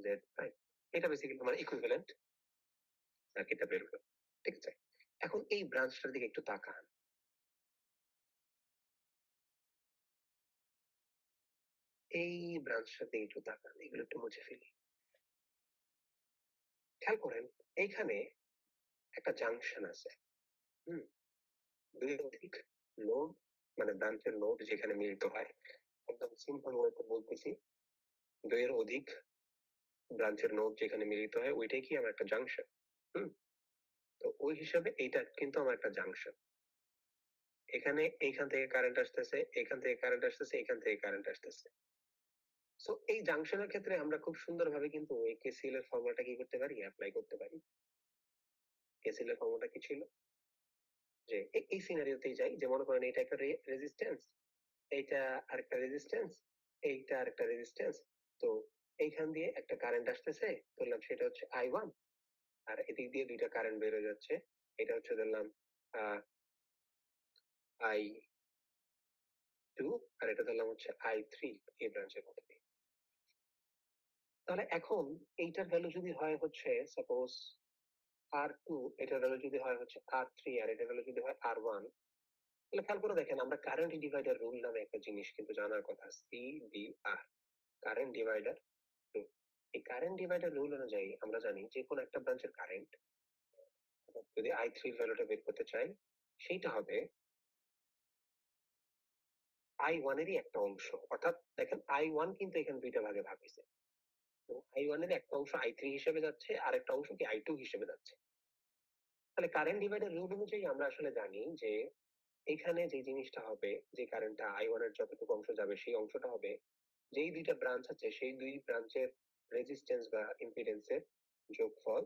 S1: Z prime, এটা বেসিক্যালি আমার ইকুইভ্যালেন্ট সার্কিটটা বের হবে। ঠিক আছে, এখন এই ব্রাঞ্চটার দিকে একটু তাকান। এই ব্রাঞ্চটার দিকে একটু তাকান, এগুলো একটু মুছে ফেলি। খেয়াল করেন এইখানে একটা জাংশন আছে, হুম, দুই অধিক নোড, মানে ব্রাঞ্চের নোড যেখানে মিলিত হয়, একদম সিম্পল ওয়েতে বলতেছি, দুইয়ের অধিক ব্রাঞ্চের নোড যেখানে মিলিত হয় ওইটাই কি আমার একটা জাংশন। হুম, তো ওই হিসাবে এইটা কিন্তু আমার একটা জাংশন। এখানে এইখান থেকে কারেন্ট আসতেছে, এখান থেকে কারেন্ট আসতেছে, এখান থেকে কারেন্ট আসতেছে। সো এই জাংশনের ক্ষেত্রে আমরা খুব সুন্দরভাবে কিন্তু এই কেসিএল এর ফর্মুলাটা কি করতে পারি, অ্যাপ্লাই করতে পারি। কেসিএল এর ফর্মুলাটা কি ছিল, যে এই সিনারিওতেই যাই, যে মনে করেন এটা একটা রেজিস্ট্যান্স, এইটা আরেকটা রেজিস্ট্যান্স, এইটা আরেকটা রেজিস্ট্যান্স। তো এইখান দিয়ে একটা কারেন্ট আসতেছে, ধরলাম সেটা হচ্ছে I1, আর এদিক দিয়ে দুইটা কারেন্ট বের হয়ে যাচ্ছে, এটা হচ্ছে ধরলাম I2, আর এটা ধরলাম হচ্ছে I3 এই ব্রাঞ্চের মধ্যে দিয়ে। তাহলে এখন এইটার ভ্যালু যদি হয় হচ্ছে সাপোজ R2, এটার ভ্যালু যদি হয় হচ্ছে R3, আর এটার ভ্যালু যদি হয় R1, তাহলে খেয়াল করে দেখেন আমরা কারেন্ট ডিভাইডার রুল নামে একটা জিনিস কিন্তু জানার কথা, CDR, কারেন্ট ডিভাইডার রুল। এই কারেন্ট ডিভাইডার রুল অনুযায়ী আমরা জানি যে কোনো একটা ব্রাঞ্চের কারেন্ট যদি I3 ভ্যালুটা বের করতে চাই, সেইটা হবে I1 এরই একটা অংশ, অর্থাৎ দেখেন I1 কিন্তু এখানে দুইটা ভাগে ভাগ হয়েছে, তো I1 এর একটা অংশ I3 হিসেবে যাচ্ছে, আর একটা অংশ কি I2 হিসেবে যাচ্ছে। তাহলে কারেন্ট ডিভাইডার রুল অনুযায়ী আমরা আসলে জানি যে এখানে যে জিনিসটা হবে, যে কারেন্টটা I1 এর যতটুকু অংশ যাবে সেই অংশটা হবে যেই দুইটা ব্রাঞ্চ আছে সেই দুই ব্রাঞ্চের রেজিস্ট্যান্স বা ইম্পিডেন্সের যোগফল,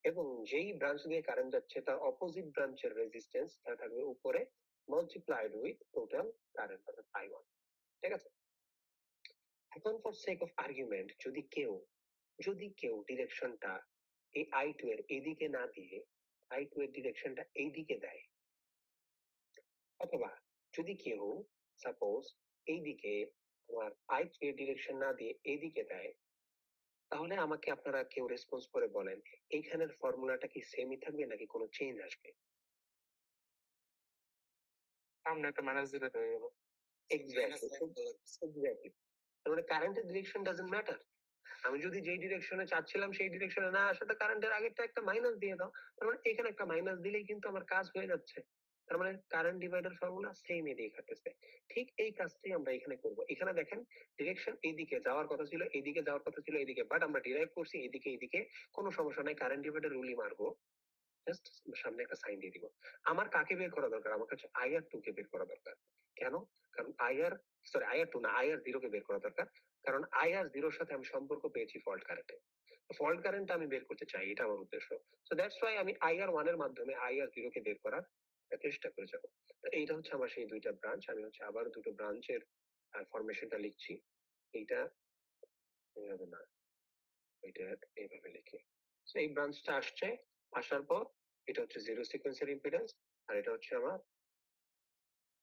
S1: এবং যেই ব্রাঞ্চ দিয়ে কারেন্ট যাচ্ছে তার অপোজিট ব্রাঞ্চের রেজিস্ট্যান্স তা থাকবে উপরে মাল্টিপ্লাইড উইথ টোটাল কারেন্ট অর্থাৎ I1। ঠিক আছে, এখন ফর সেক অফ আর্গুমেন্ট যদি কেউ ডিরেকশনটা এই I2 এর এদিকে না দিয়ে I2 এর ডিরেকশনটা এইদিকে দেয়, অথবা যদি কেউ সাপোজ এইদিকে আমার I3 এর ডিরেকশন না দিয়ে এইদিকে দেয়, তাহলে আমাকে আপনারা কেউ রেসপন্স করে বলেন এইখানের ফর্মুলাটা কি সেমই থাকবে নাকি কোনো চেঞ্জ আসবে? সামনে একটা মাইনাস জিরো হয়ে গেল। এক্স্যাক্টলি, তার মানে কারেন্টের ডিরেকশন ডাজন্ট ম্যাটার। আমি যদি যেই ডিরেকশনে চাচ্ছিলাম সেই ডিরেকশনে না আসাতে কারেন্টের আগেরটা একটা মাইনাস দিয়ে দাও, তার মানে এখানে একটা মাইনাস দিলেই কিন্তু আমার কাজ হয়ে যাচ্ছে। তার মানে কারেন্ট ডিভাইডার ফর্মুলা সেম এদিকে খাটতেছে। ঠিক এই কাজটাই আমরা এখানে করব। এখানে দেখেন ডিরেকশন এইদিকে যাওয়ার কথা ছিল, এইদিকে যাওয়ার কথা ছিল এইদিকে, বাট আমরা ডিরাইভ করছি এইদিকে, এইদিকে কোনো সমস্যা নাই, কারেন্ট ডিভাইডার রুলই মারবো, জাস্ট সামনে একটা সাইন দিয়ে দিব। আমার কাকে বের করা দরকার, আমার কাছে IR2 কে বের করা দরকার। কেন? কারণ IR2 না, IR0 কে বের করা দরকার, কারণ IR0 এর সাথে আমি সম্পর্ক পেয়েছি ফল্ট কারেন্টে। ফল্ট কারেন্টটা আমি বের করতে চাই, এটা আমার উদ্দেশ্য। সো দ্যাটস ওয়াই আমি IR1 এর মাধ্যমে IR0 কে বের করার চেষ্টা করে যাব। তো এইটা হচ্ছে আমার সেই দুইটা ব্রাঞ্চ, আমি হচ্ছে আবার দুটো ব্রাঞ্চের ফরমেশনটা লিখছি। এইটা এইভাবে না, এটা এইভাবে লিখি। সো এই ব্রাঞ্চটা আসছে, আসার পর এটা হচ্ছে জিরো সিকোয়েন্সের ইম্পিডেন্স, আর এটা হচ্ছে আমার,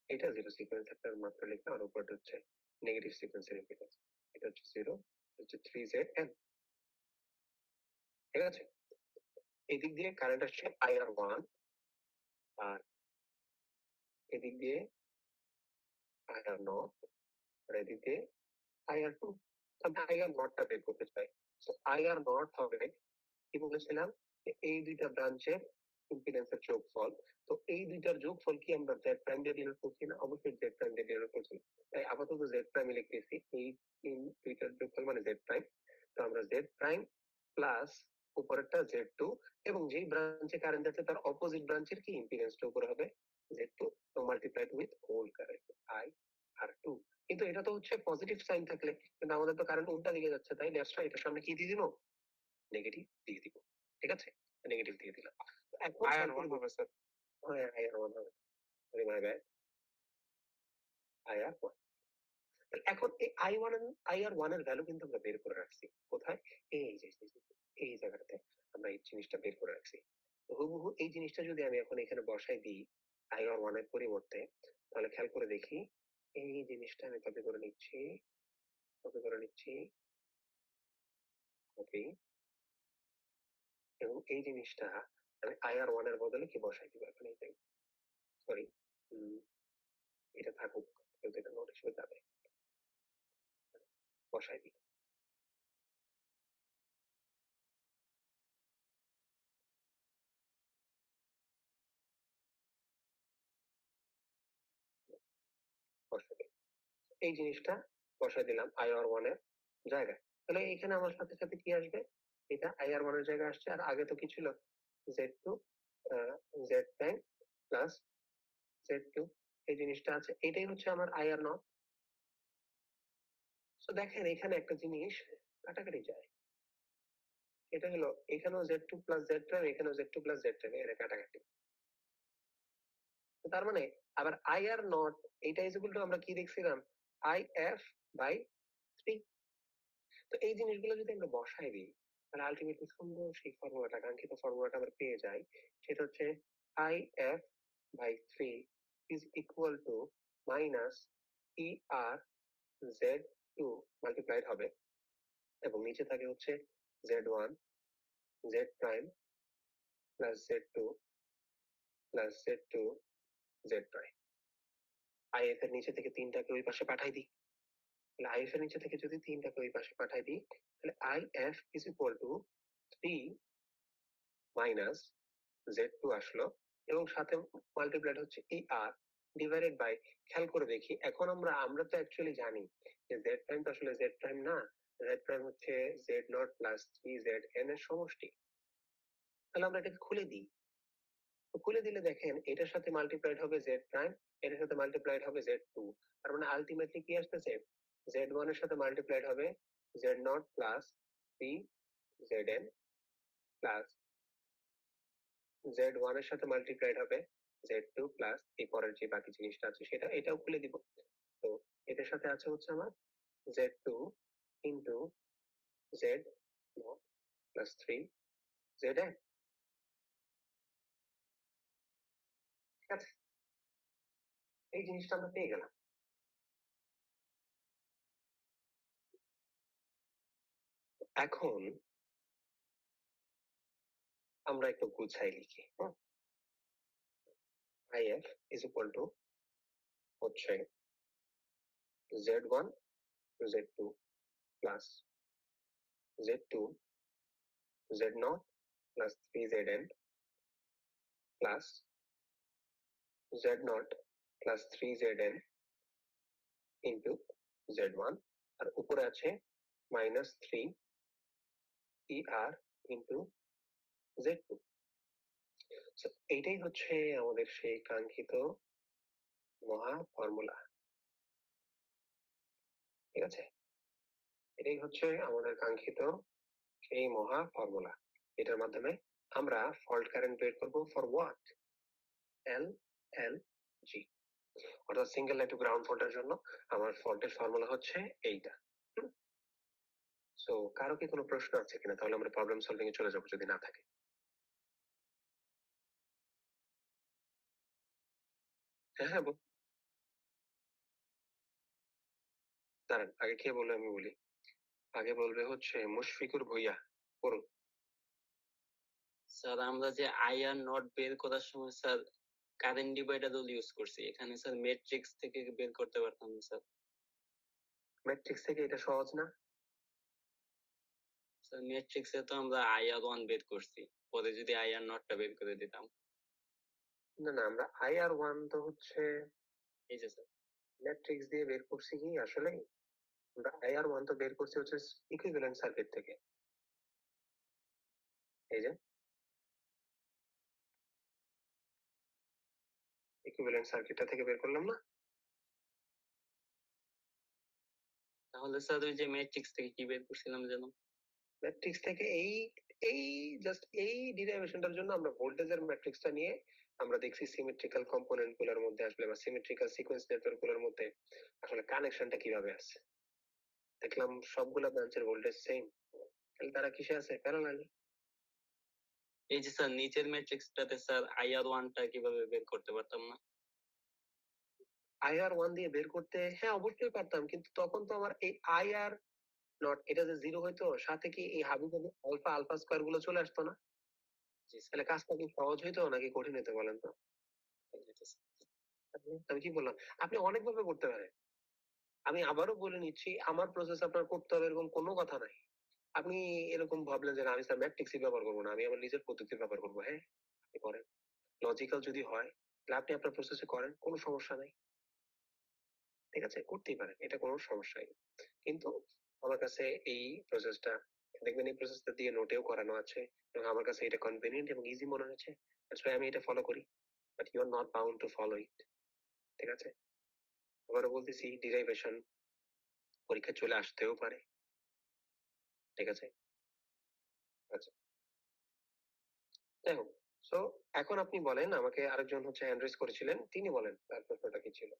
S1: এটা জিরো সিকোয়েন্স একটা মাত্র লিখলাম, আর উপরটা হচ্ছে নেগেটিভ সিকোয়েন্সের ইম্পিডেন্স, এটা হচ্ছে 0, হচ্ছে 3ZN। ঠিক আছে, এদিক দিয়ে কারেন্ট আসছে IR1, আর এদিক দিয়ে IR0, আর এদিক দিয়ে IR2। আমি আই আর নটটা বের করতে চাই। তো আই আর নট হবে, কি বলেছিলাম, যে এই দুইটা ব্রাঞ্চের ইম্পিডেন্সের যোগফল। তো এই দুইটার যোগফল কি আমরা জেড প্রাইম দিয়ে ডিনোট করছি না? অবশ্যই জেড প্রাইম দিয়ে ডিনোট করছি। তাই আপাতত জেড প্রাইম লিখতেছি, এই দুইটার যোগফল মানে জেড প্রাইম। তো আমরা জেড প্রাইম প্লাস উপরেরটা জেড টু, এবং যেই ব্রাঞ্চে কারেন্ট আছে তার অপোজিট ব্রাঞ্চের কি ইম্পিডেন্সটা উপরে হবে জেড টু, তো multiplied with whole current I R two. কিন্তু এটা তো হচ্ছে পজিটিভ সাইন থাকলে, কিন্তু আমাদের তো কারেন্ট উল্টা দিকে যাচ্ছে, তাই দ্যাটস ওয়াই এটার সামনে কি দিয়ে দিব, নেগেটিভ দিয়ে দিব। ঠিক আছে, নেগেটিভ দিয়ে দিলাম। এখন
S2: আয়ার ওয়ান হবে স্যার।
S1: হ্যাঁ আই আর ওয়ান হবে, sorry my bad, I R one. এখন এই আই আর ওয়ান এর ভ্যালু কিন্তু আমরা বের করে রাখছি কোথায়, এই যে এই জায়গাটাতে আমরা এই জিনিসটা বের করে রাখছি। তো হুবহু এই জিনিসটা যদি আমি এখন এখানে বসাই দিই আই আর ওয়ান এর পরিবর্তে, তাহলে খেয়াল করে দেখি এই জিনিসটা আমি কপি করে নিচ্ছি, কপি করে নিচ্ছি, কপি, এবং এই জিনিসটা আমি আই আর ওয়ান এর বদলে কি বসাই দিব এখন, এইটাই, সরি, এটা থাকুক, কিন্তু এটা নোটিশ হয়ে যাবে, বসাই দিই। বসাই দিই। এই জিনিসটা বসাই দিলাম আই আর ওয়ান এর জায়গায়। তাহলে এখানে আমার সাথে সাথে কি আসবে, এটা আই আর ওয়ান এর জায়গায় আসছে, আর আগে তো কি ছিল, Z two Z prime plus Z two, এই জিনিসটা আছে, এটাই হচ্ছে আমার আই আর নট। তো দেখেন এখানে একটা জিনিস কাটাকাটি যায়, এটা হলো এখানেও Z two plus Z prime, এখানেও Z two plus Z prime, এটা কাটাকাটি। তো তার মানে আবার আই আর নট, এটা ইজ ইকুয়াল টু আমরা কি দেখছিলাম, আই এফ বাই থ্রি। তো এই জিনিসগুলো যদি আমরা বসাই দিই, তাহলে আলটিমেটলি সুন্দর সেই ফর্মুলাটা, কাঙ্ক্ষিত ফর্মুলাটা আমরা পেয়ে যাই। সেটা হচ্ছে I F by three is equal to minus E R Z two multiplied হবে, এবং নিচে থাকে হচ্ছে Z one Z prime plus Z two plus Z two Z prime. I F এর নিচে থেকে তিনটাকে ওই পাশে পাঠাই দিই, তাহলে আই এফ এর নিচে থেকে যদি তিনটাকে ওই পাশে পাঠাই দিই, তাহলে I F is equal to three minus Z two আসলো, এবং সাথে মাল্টিপ্লাইড হচ্ছে ই আর ডিভাইডেড বাই, খেয়াল করে দেখি এখন আমরা তো অ্যাকচুয়ালি জানি যে জেড প্রাইম তো আসলে জেড প্রাইম না, জেড প্রাইম হচ্ছে Z naught plus three Z N এর সমষ্টি। তাহলে আমরা এটাকে খুলে দিই, তো খুলে দিলে দেখেন এটার সাথে মাল্টিপ্লাইড হবে জেড প্রাইম, এটার সাথে মাল্টিপ্লাইড হবে জেড টু, তার মানে আলটিমেটলি কি আসতেছে, জেড ওয়ান এর সাথে মাল্টিপ্লাইড হবে Z naught plus three Z N, plus Z one এর সাথে মাল্টিপ্লাইড হবে জেড টু, প্লাস এই পরের যে বাকি জিনিসটা আছে সেটা, এটাও খুলে দিব। তো এটার সাথে আছে হচ্ছে আমার Z two into Z naught plus three Z N. ঠিক আছে, এই জিনিসটা আমরা পেয়ে গেলাম। এখন আমরা একটু গুছাই লিখি, I F is equal to হচ্ছে Z one Z two plus Z two Z naught plus three Z N plus Z naught plus three Z N into Z one, আর উপরে আছে minus three E R into Z two. এইটাই হচ্ছে আমাদের সেই কাঙ্ক্ষিত মহা ফর্মুলা। ঠিক আছে, এটাই হচ্ছে আমাদের কাঙ্ক্ষিত সেই মহা ফর্মুলা। এটার মাধ্যমে আমরা ফল্ট কারেন্ট বের করব ফর হোয়াট, এল এল জি, অর্থাৎ সিঙ্গেল লাইন টু গ্রাউন্ড ফল্টের জন্য আমার ফল্টের ফর্মুলা হচ্ছে এইটা। সো কারো কি কোনো প্রশ্ন আছে কিনা, তাহলে আমরা প্রবলেম সলভিং এ চলে যাবো যদি না থাকে। হ্যাঁ হ্যাঁ দাঁড়ান, আগে কে বলবে আমি বলি। আগে বলবে হচ্ছে মুশফিকুর ভুইয়া, করুন।
S3: স্যার আমরা যে আই আর নট বের করার সময় sir current divider rule use করছি, এখানে স্যার ম্যাট্রিক্স থেকে বের করতে পারতাম না স্যার।
S1: ম্যাট্রিক্স থেকে এটা সহজ না?
S3: স্যার ম্যাট্রিক্সে তো আমরা IR1 বের করছি, পরে যদি IR0 বের করে দিতাম।
S1: না না, আমরা IR1 তো হচ্ছে
S3: এই যে স্যার,
S1: ম্যাট্রিক্স দিয়ে বের করছি কি আসলে? আমরা IR1 তো বের করছি হচ্ছে ইকুইভ্যালেন্ট সার্কিট থেকে। এই যে ইকুইভ্যালেন্ট সার্কিটটা থেকে বের করলাম না?
S3: তাহলে স্যার ওই যে ম্যাট্রিক্স থেকে কি বের করছিলাম যেন?
S1: ম্যাট্রিক্স থেকে এই এই জাস্ট এই ডিরাইভেশনটার জন্য আমরা ভোল্টেজের ম্যাট্রিক্সটা নিয়ে আমরা দেখছি সিমেট্রিক্যাল কম্পোনেন্ট গুলোর মধ্যে আসলে বা সিমেট্রিক্যাল সিকোয়েন্স নেটওয়ার্ক গুলোর মধ্যে আসলে কানেকশনটা কিভাবে আছে। দেখলাম সবগুলা ব্রাঞ্চের ভোল্টেজ সেম, তাহলে তারা কিসে আছে? প্যারালাল।
S3: এই যে স্যার নিচের ম্যাট্রিক্সটাতে স্যার IR1টা কিভাবে বের করতে পারতাম না?
S1: IR1 দিয়ে বের করতে হ্যাঁ অবশ্যই পারতাম, কিন্তু তখন তো আমার এই IR নট এটা যে জিরো হইতো, সাথে কি এই হাবিজাবি আলফা আলফা স্কয়ার গুলো চলে আসতো না?
S3: জি স্যার।
S1: তাহলে কাজটা কি সহজ হইতো নাকি কঠিন হইতো বলেন তো? আমি কি বললাম? আপনি অনেকভাবে করতে পারেন। আমি আবারও বলে নিচ্ছি, আমার প্রসেস আপনার করতে হবে এরকম কোনো কথা নাই। আপনি এরকম ভাবলেন যে না, আমি স্যার ম্যাট্রিক্সই ব্যবহার করবো না, আমি আমার নিজের পদ্ধতি ব্যবহার করবো। হ্যাঁ, আপনি করেন। লজিক্যাল যদি হয় তাহলে আপনি আপনার প্রসেসে করেন, কোনো সমস্যা নাই। ঠিক আছে, করতেই পারেন, এটা কোনো সমস্যা নেই। কিন্তু আমার কাছে এই প্রসেসটা, দেখবেন এই প্রসেসটা দিয়ে নোটেও করানো আছে এবং আমার কাছে এটা কনভেনিয়েন্ট এবং ইজি মনে হয়েছে, সো আমি এটা ফলো করি। But you are not bound to follow it. ঠিক আছে, আবারও বলতেছি, ডিরাইভেশন পরীক্ষা চলে আসতেও পারে। ঠিক আছে, আচ্ছা, যাই হোক। সো এখন আপনি বলেন আমাকে, আরেকজন হচ্ছে হ্যান্ড রেজ করেছিলেন, তিনি বলেন তার প্রশ্নটা কি ছিল।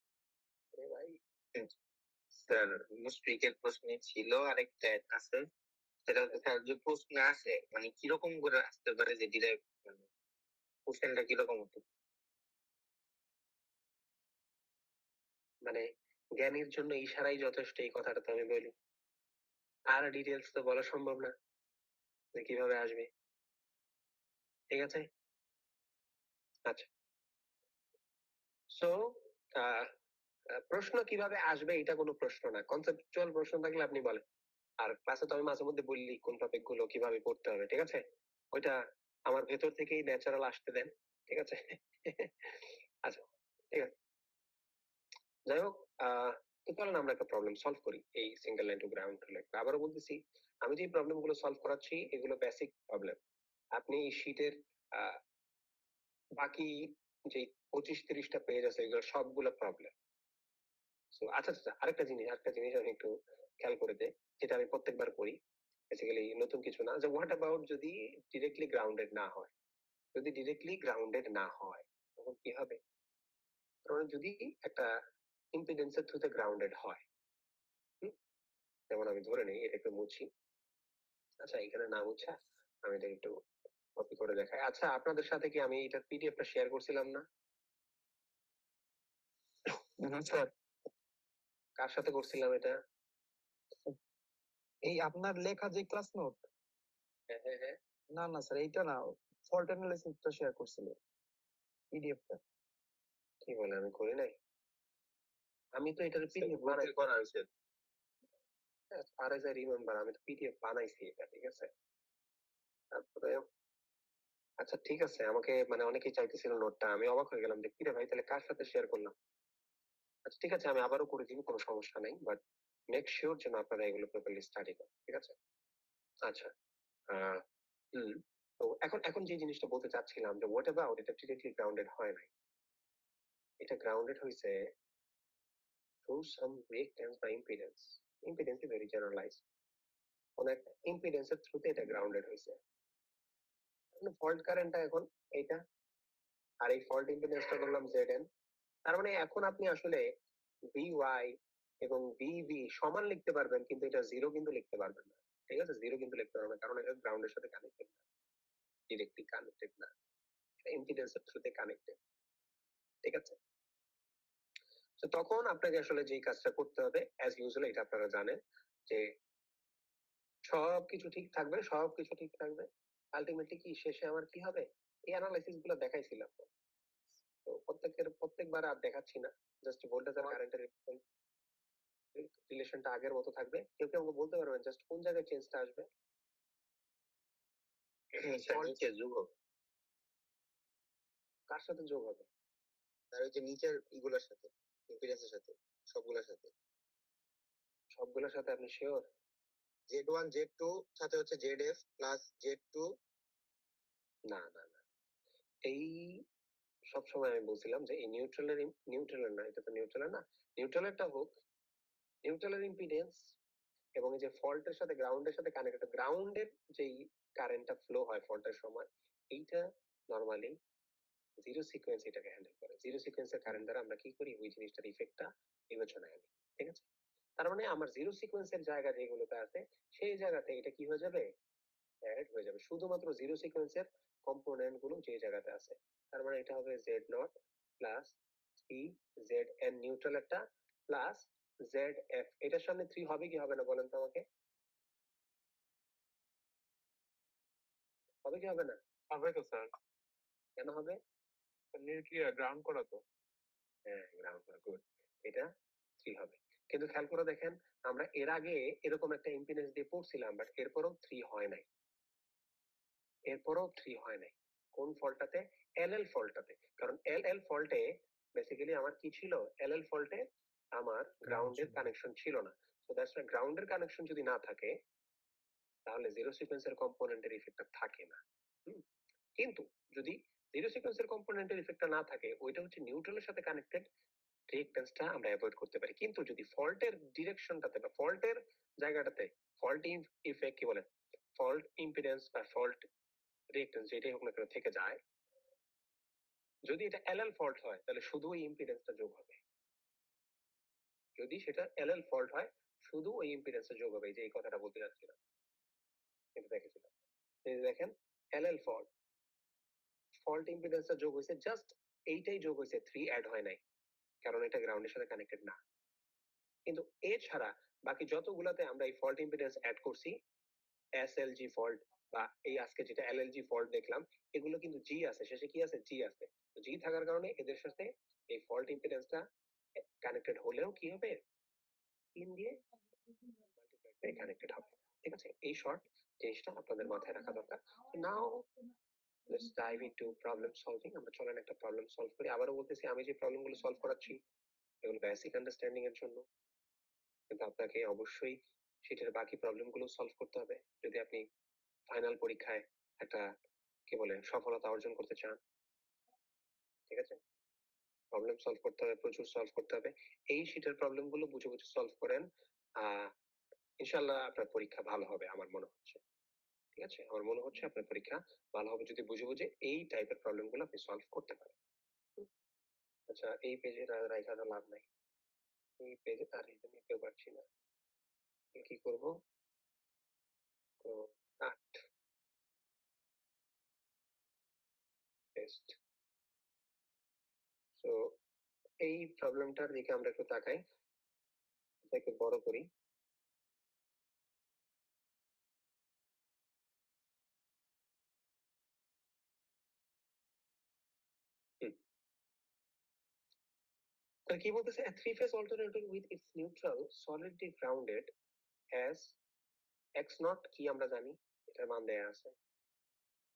S1: আরে ভাই,
S2: স্যার মুশফিকের প্রশ্নে ছিল আরেকটা আছে, সেটা হচ্ছে স্যার যে প্রশ্ন আসে মানে কিরকম করে আসতে পারে, যে ডিরাইভ মানে কোশ্চেনটা কিরকম হতো?
S1: মানে জ্ঞানীর জন্য ইশারাই যথেষ্ট, এই কথাটা তো আমি বলি। আর ডিটেলস তো বলা সম্ভব না যে কিভাবে আসবে। ঠিক আছে, আচ্ছা। সো প্রশ্ন কিভাবে আসবে এটা কোনো প্রশ্ন না, কনসেপচুয়াল প্রশ্ন থাকলে আপনি বলেন। আর ক্লাসে তো আমি মাঝে মধ্যে বললি কোন টপিক গুলো কিভাবে পড়তে হবে, ঠিক আছে? ওইটা আমার ভেতর থেকেই ন্যাচারাল আসতে দেন। ঠিক আছে। আচ্ছা, ঠিক আছে, যাই হোক। তো চলেন আমরা একটা প্রবলেম সলভ করি এই single line to ground related. আবারও বলতেছি, আমি যে প্রবলেম গুলো সলভ করাচ্ছি এগুলো বেসিক প্রবলেম। আপনি এই শীটের বাকি যে 25-30টা পেজ আছে এগুলো সবগুলো প্রবলেম। সো আচ্ছা আচ্ছা, আরেকটা জিনিস আমি একটু খেয়াল করে দেই, যেটা আমি প্রত্যেকবার করি। বেসিক্যালি নতুন কিছু না, যে হোয়াট অ্যাবাউট যদি ডিরেক্টলি গ্রাউন্ডেড না হয়? যদি ডিরেক্টলি গ্রাউন্ডেড না হয় তখন কি হবে? কারণ যদি একটা ইম্পিডেন্সের থ্রুতে গ্রাউন্ডেড হয়, হুম, যেমন আমি ধরে নেই এটা একটু মুছি। আচ্ছা, এখানে না মুছা আমি এটা একটু কপি করে দেখাই। আচ্ছা, আপনাদের সাথে কি আমি এটার পিডিএফটা শেয়ার করছিলাম না?
S2: স্যার
S1: কার সাথে করছিলাম এটা?
S4: এই আপনার লেখা যে ক্লাস নোট?
S1: হ্যাঁ হ্যাঁ হ্যাঁ।
S4: না না স্যার, এইটা না, ফল্ট অ্যানালাইসিসটা শেয়ার করছিল, পিডিএফটা।
S1: কি বলে, আমি করি নাই? আমি তো এটার পিডিএফ
S2: গ্রুপে
S1: বানাই,
S2: করা হয়েছে।
S1: আর এজ আই রিমেম্বার আমি তো পিডিএফ বানাইছি এটা, ঠিক আছে? তারপরে আচ্ছা ঠিক আছে, আমাকে মানে অনেকেই চাইতেছিল নোটটা, আমি অবাক হয়ে গেলাম যে কিরে ভাই, তাহলে কার সাথে শেয়ার করলাম? আচ্ছা ঠিক আছে, আমি আবারও করে দিব, কোনো সমস্যা নেই, বাট মেক শিওর যেন আপনারা এগুলো প্রপারলি স্টাডি করেন। ঠিক আছে, আচ্ছা। আহ হুম, তো এখন এখন যে জিনিসটা বলতে চাচ্ছিলাম, যে হোয়াট অ্যাবাউট এটা ডিরেক্টলি গ্রাউন্ডেড হয় নাই, এটা গ্রাউন্ডেড হয়েছে থ্রু সাম রিঅ্যাক্ট্যান্স বা impedance. Impedance is very generalised, কোন একটা ইম্পিডেন্সের থ্রুতে এটা গ্রাউন্ডেড হয়েছে। ফল্ট কারেন্টটা এখন এইটা, আর এই ফল্ট ইম্পিডেন্সটা ধরলাম জেড এন। তার মানে এখন আপনি আসলে ভিওয়াই এবং ভিভি সমান লিখতে পারবেন, কিন্তু এটা জিরো কিন্তু লিখতে পারবেন না। ঠিক আছে, জিরো কিন্তু লিখতে পারবেন না, কারণ এটা গ্রাউন্ডের সাথে কানেক্টেড না, ডিরেক্টলি কানেক্টেড না, ইম্পিডেন্সের থ্রুতে কানেক্টেড। ঠিক আছে, তো তখন আপনাকে আসলে যেই কাজটা করতে হবে অ্যাজ ইউজুয়াল, এটা আপনারা জানেন, যে সবকিছু ঠিক থাকবে, সবকিছু ঠিক থাকবে, আলটিমেটলি কি শেষে আমার কি হবে? এই অ্যানালাইসিস গুলো দেখাইছিলাম, তো প্রত্যেকবার আর দেখাচ্ছি না। জাস্ট ভোল্টেজ আর কারেন্টের রিলেশনটা আগের মতো থাকবে। কেউ কেউ আমাকে বলতে পারবেন জাস্ট কোন জায়গায় চেঞ্জটা আসবে?
S2: স্যার নিচে যোগ হবে।
S1: কার সাথে যোগ হবে?
S2: স্যার ওই যে নিচের ইগুলোর সাথে, ইম্পিডেন্সের সাথে, সবগুলোর সাথে।
S1: সবগুলোর সাথে আপনি শিওর?
S2: Z1 Z2 সাথে হচ্ছে ZF প্লাস Z2।
S1: না না না, এই সবসময় আমি বলছিলাম যে এই নিউট্রালের না, এটা তো নিউট্রালের না, নিউট্রালেরটা হোক, নিউট্রালের ইম্পিডেন্স এবং এই যে ফল্টের সাথে গ্রাউন্ডের সাথে কানেক্টেড, গ্রাউন্ডের যেই কারেন্টটা ফ্লো হয় ফল্টের সময়, এইটা নরমালি জিরো সিকোয়েন্স এটাকে হ্যান্ডেল করে। জিরো সিকোয়েন্সের কারেন্ট দ্বারা আমরা কি করি, ওই জিনিসটার ইফেক্টটা বিবেচনায় আনি, ঠিক আছে? তার মানে আমার জিরো সিকোয়েন্সের জায়গা যেগুলোতে আছে সেই জায়গাতে এটা কি হয়ে যাবে, অ্যাড হয়ে যাবে, শুধুমাত্র জিরো সিকোয়েন্সের কম্পোনেন্ট গুলো যে জায়গাতে আছে। তার মানে এটা হবে Z naught plus C Z N neutral একটা প্লাস জেড এফ। এটার সামনে 3 হবে কি হবে না বলেন তো আমাকে, হবে কি হবে না?
S5: হবে তো স্যার,
S1: কেন হবে?
S5: নিউক্লিয়ার গ্রাউন্ড করা তো।
S1: হ্যাঁ, গ্রাউন্ড করা, গুড। এটা 3 হবে। কিন্তু খেয়াল করে দেখেন, আমরা এর আগে এরকম একটা ইম্পিডেন্স দিয়ে পড়ছিলাম, বাট এরপরও 3 হয় নাই, এরপরও 3 হয় নাই। কোন ফল্টটাতে? এলএল ফল্টটাতে। কারণ এলএল ফল্টে বেসিক্যালি আমার কি ছিল, এলএল ফল্টে আমার গ্রাউন্ডের কানেকশন ছিল না। সো দ্যাটস ওয়াই গ্রাউন্ডের কানেকশন যদি না থাকে তাহলে জিরো সিকোয়েন্সের কম্পোনেন্টের ইফেক্টটা থাকে না। হুম? কিন্তু যদি জিরো সিকোয়েন্সের কম্পোনেন্টের ইফেক্টটা না থাকে, ওইটা হচ্ছে নিউট্রালের সাথে কানেক্টেড, রিঅ্যাক্ট্যান্সটা আমরা অ্যাভয়েড করতে পারি। কিন্তু যদি ফল্টের ডিরেকশনটাতে বা ফল্টের জায়গাটাতে ফল্ট ইফেক্ট কি বলে, ফল্ট ইম্পিডেন্স বা ফল্ট রিঅ্যাক্ট্যান্স যেটাই হোক না কেন থেকে যায়, যদি এটা এলএল ফল্ট হয় তাহলে শুধু ওই ইম্পিডেন্সটা যোগ হবে। যদি সেটা এলএল ফল্ট হয় শুধু ওই ইম্পিডেন্সটা যোগ হবে, এই যে এই কথাটা বলতে যাচ্ছিলাম, এটা দেখেছিলাম। এই যে দেখেন, এলএল ফল্ট, ফল্ট ইম্পিডেন্সটা যোগ হয়েছে, জাস্ট এইটাই যোগ হয়েছে, 3 অ্যাড হয় নাই, কারণ এটা গ্রাউন্ডের সাথে কানেক্টেড না। কিন্তু এছাড়া বাকি যতগুলাতে আমরা এই ফল্ট ইম্পিডেন্স অ্যাড করছি, এসএলজি ফল্ট বা এই আজকে যেটা এলএলজি ফল্ট দেখলাম, এগুলো কিন্তু জি আছে, শেষে কি আছে, জি আছে। জি থাকার কারণে এদের সাথে এই ফল্ট ইম্পিডেন্সটা কানেক্টেড হলেও কি হবে, 3 দিয়ে মাল্টিপ্লাই কানেক্টেড হবে, ঠিক আছে? এই শর্ট জিনিসটা আপনাদের মাথায় রাখা দরকার। Now let's dive into problem solving. আমরা চলেন একটা প্রবলেম সলভ করি। আবারও বলতেছি, আমি যে প্রবলেমগুলো সলভ করাচ্ছি এগুলো বেসিক আন্ডারস্ট্যান্ডিং এর জন্য, কিন্তু আপনাকে অবশ্যই সেটার বাকি প্রবলেমগুলো সলভ করতে হবে যদি আপনি ফাইনাল পরীক্ষায় একটা কি বলে সফলতা অর্জন করতে চান, ঠিক আছে? প্রবলেম সলভ করতে হবে, প্রচুর সলভ করতে হবে। এই শীটের প্রবলেমগুলো বুঝে বুঝে সলভ করেন, ইনশাল্লাহ আপনার পরীক্ষা ভালো হবে আমার মনে হচ্ছে, ঠিক আছে? আমার মনে হচ্ছে আপনার পরীক্ষা ভালো হবে যদি বুঝে বুঝে এই টাইপের প্রবলেমগুলো আপনি সলভ করতে পারেন। আচ্ছা, এই পেজে রাইখা তো লাভ নাই, এই পেজে আর এটা নিতেও পারছি না, কি করব? তো কাট পেস্ট। সো এই প্রবলেমটার দিকে আমরা একটু তাকাই, এটাকে বড় করি। তাহলে কি বলতেছে, a three phase alternator with its neutral solidly grounded has x naught কি আমরা জানি, এটার মান দেয়া আছে,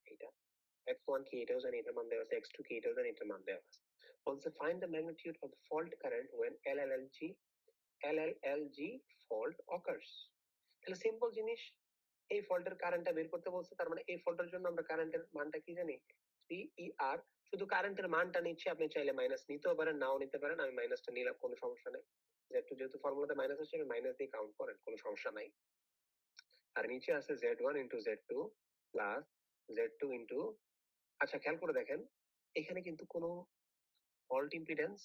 S1: এটা x1 কি এটাও জানি, এটার মান দেওয়া আছে, x2 কি এটাও জানি, এটার মান দেওয়া আছে। বলছে find the magnitude of the fault current when LLLG fault occurs। তাহলে সিম্পল জিনিস, এই ফল্টের কারেন্টটা বের করতে বলছে, তার মানে এই ফল্টের জন্য আমরা কারেন্টের মানটা কি জানি, 3ER। শুধু কারেন্টের মানটা নিচ্ছি, আপনি চাইলে মাইনাস নিতেও পারেন, নাও নিতে পারেন, আমি মাইনাসটা নিলাম, কোনো সমস্যা নেই। যেহেতু ফর্মুলাতে মাইনাস আছে, মাইনাস দিয়ে কাউন্ট করেন, কোনো সমস্যা নাই। আর নিচে আছে Z1 into Z2 plus Z2 into, আচ্ছা খেয়াল করে দেখেন, এখানে কিন্তু কোনো ফল্ট ইম্পিডেন্স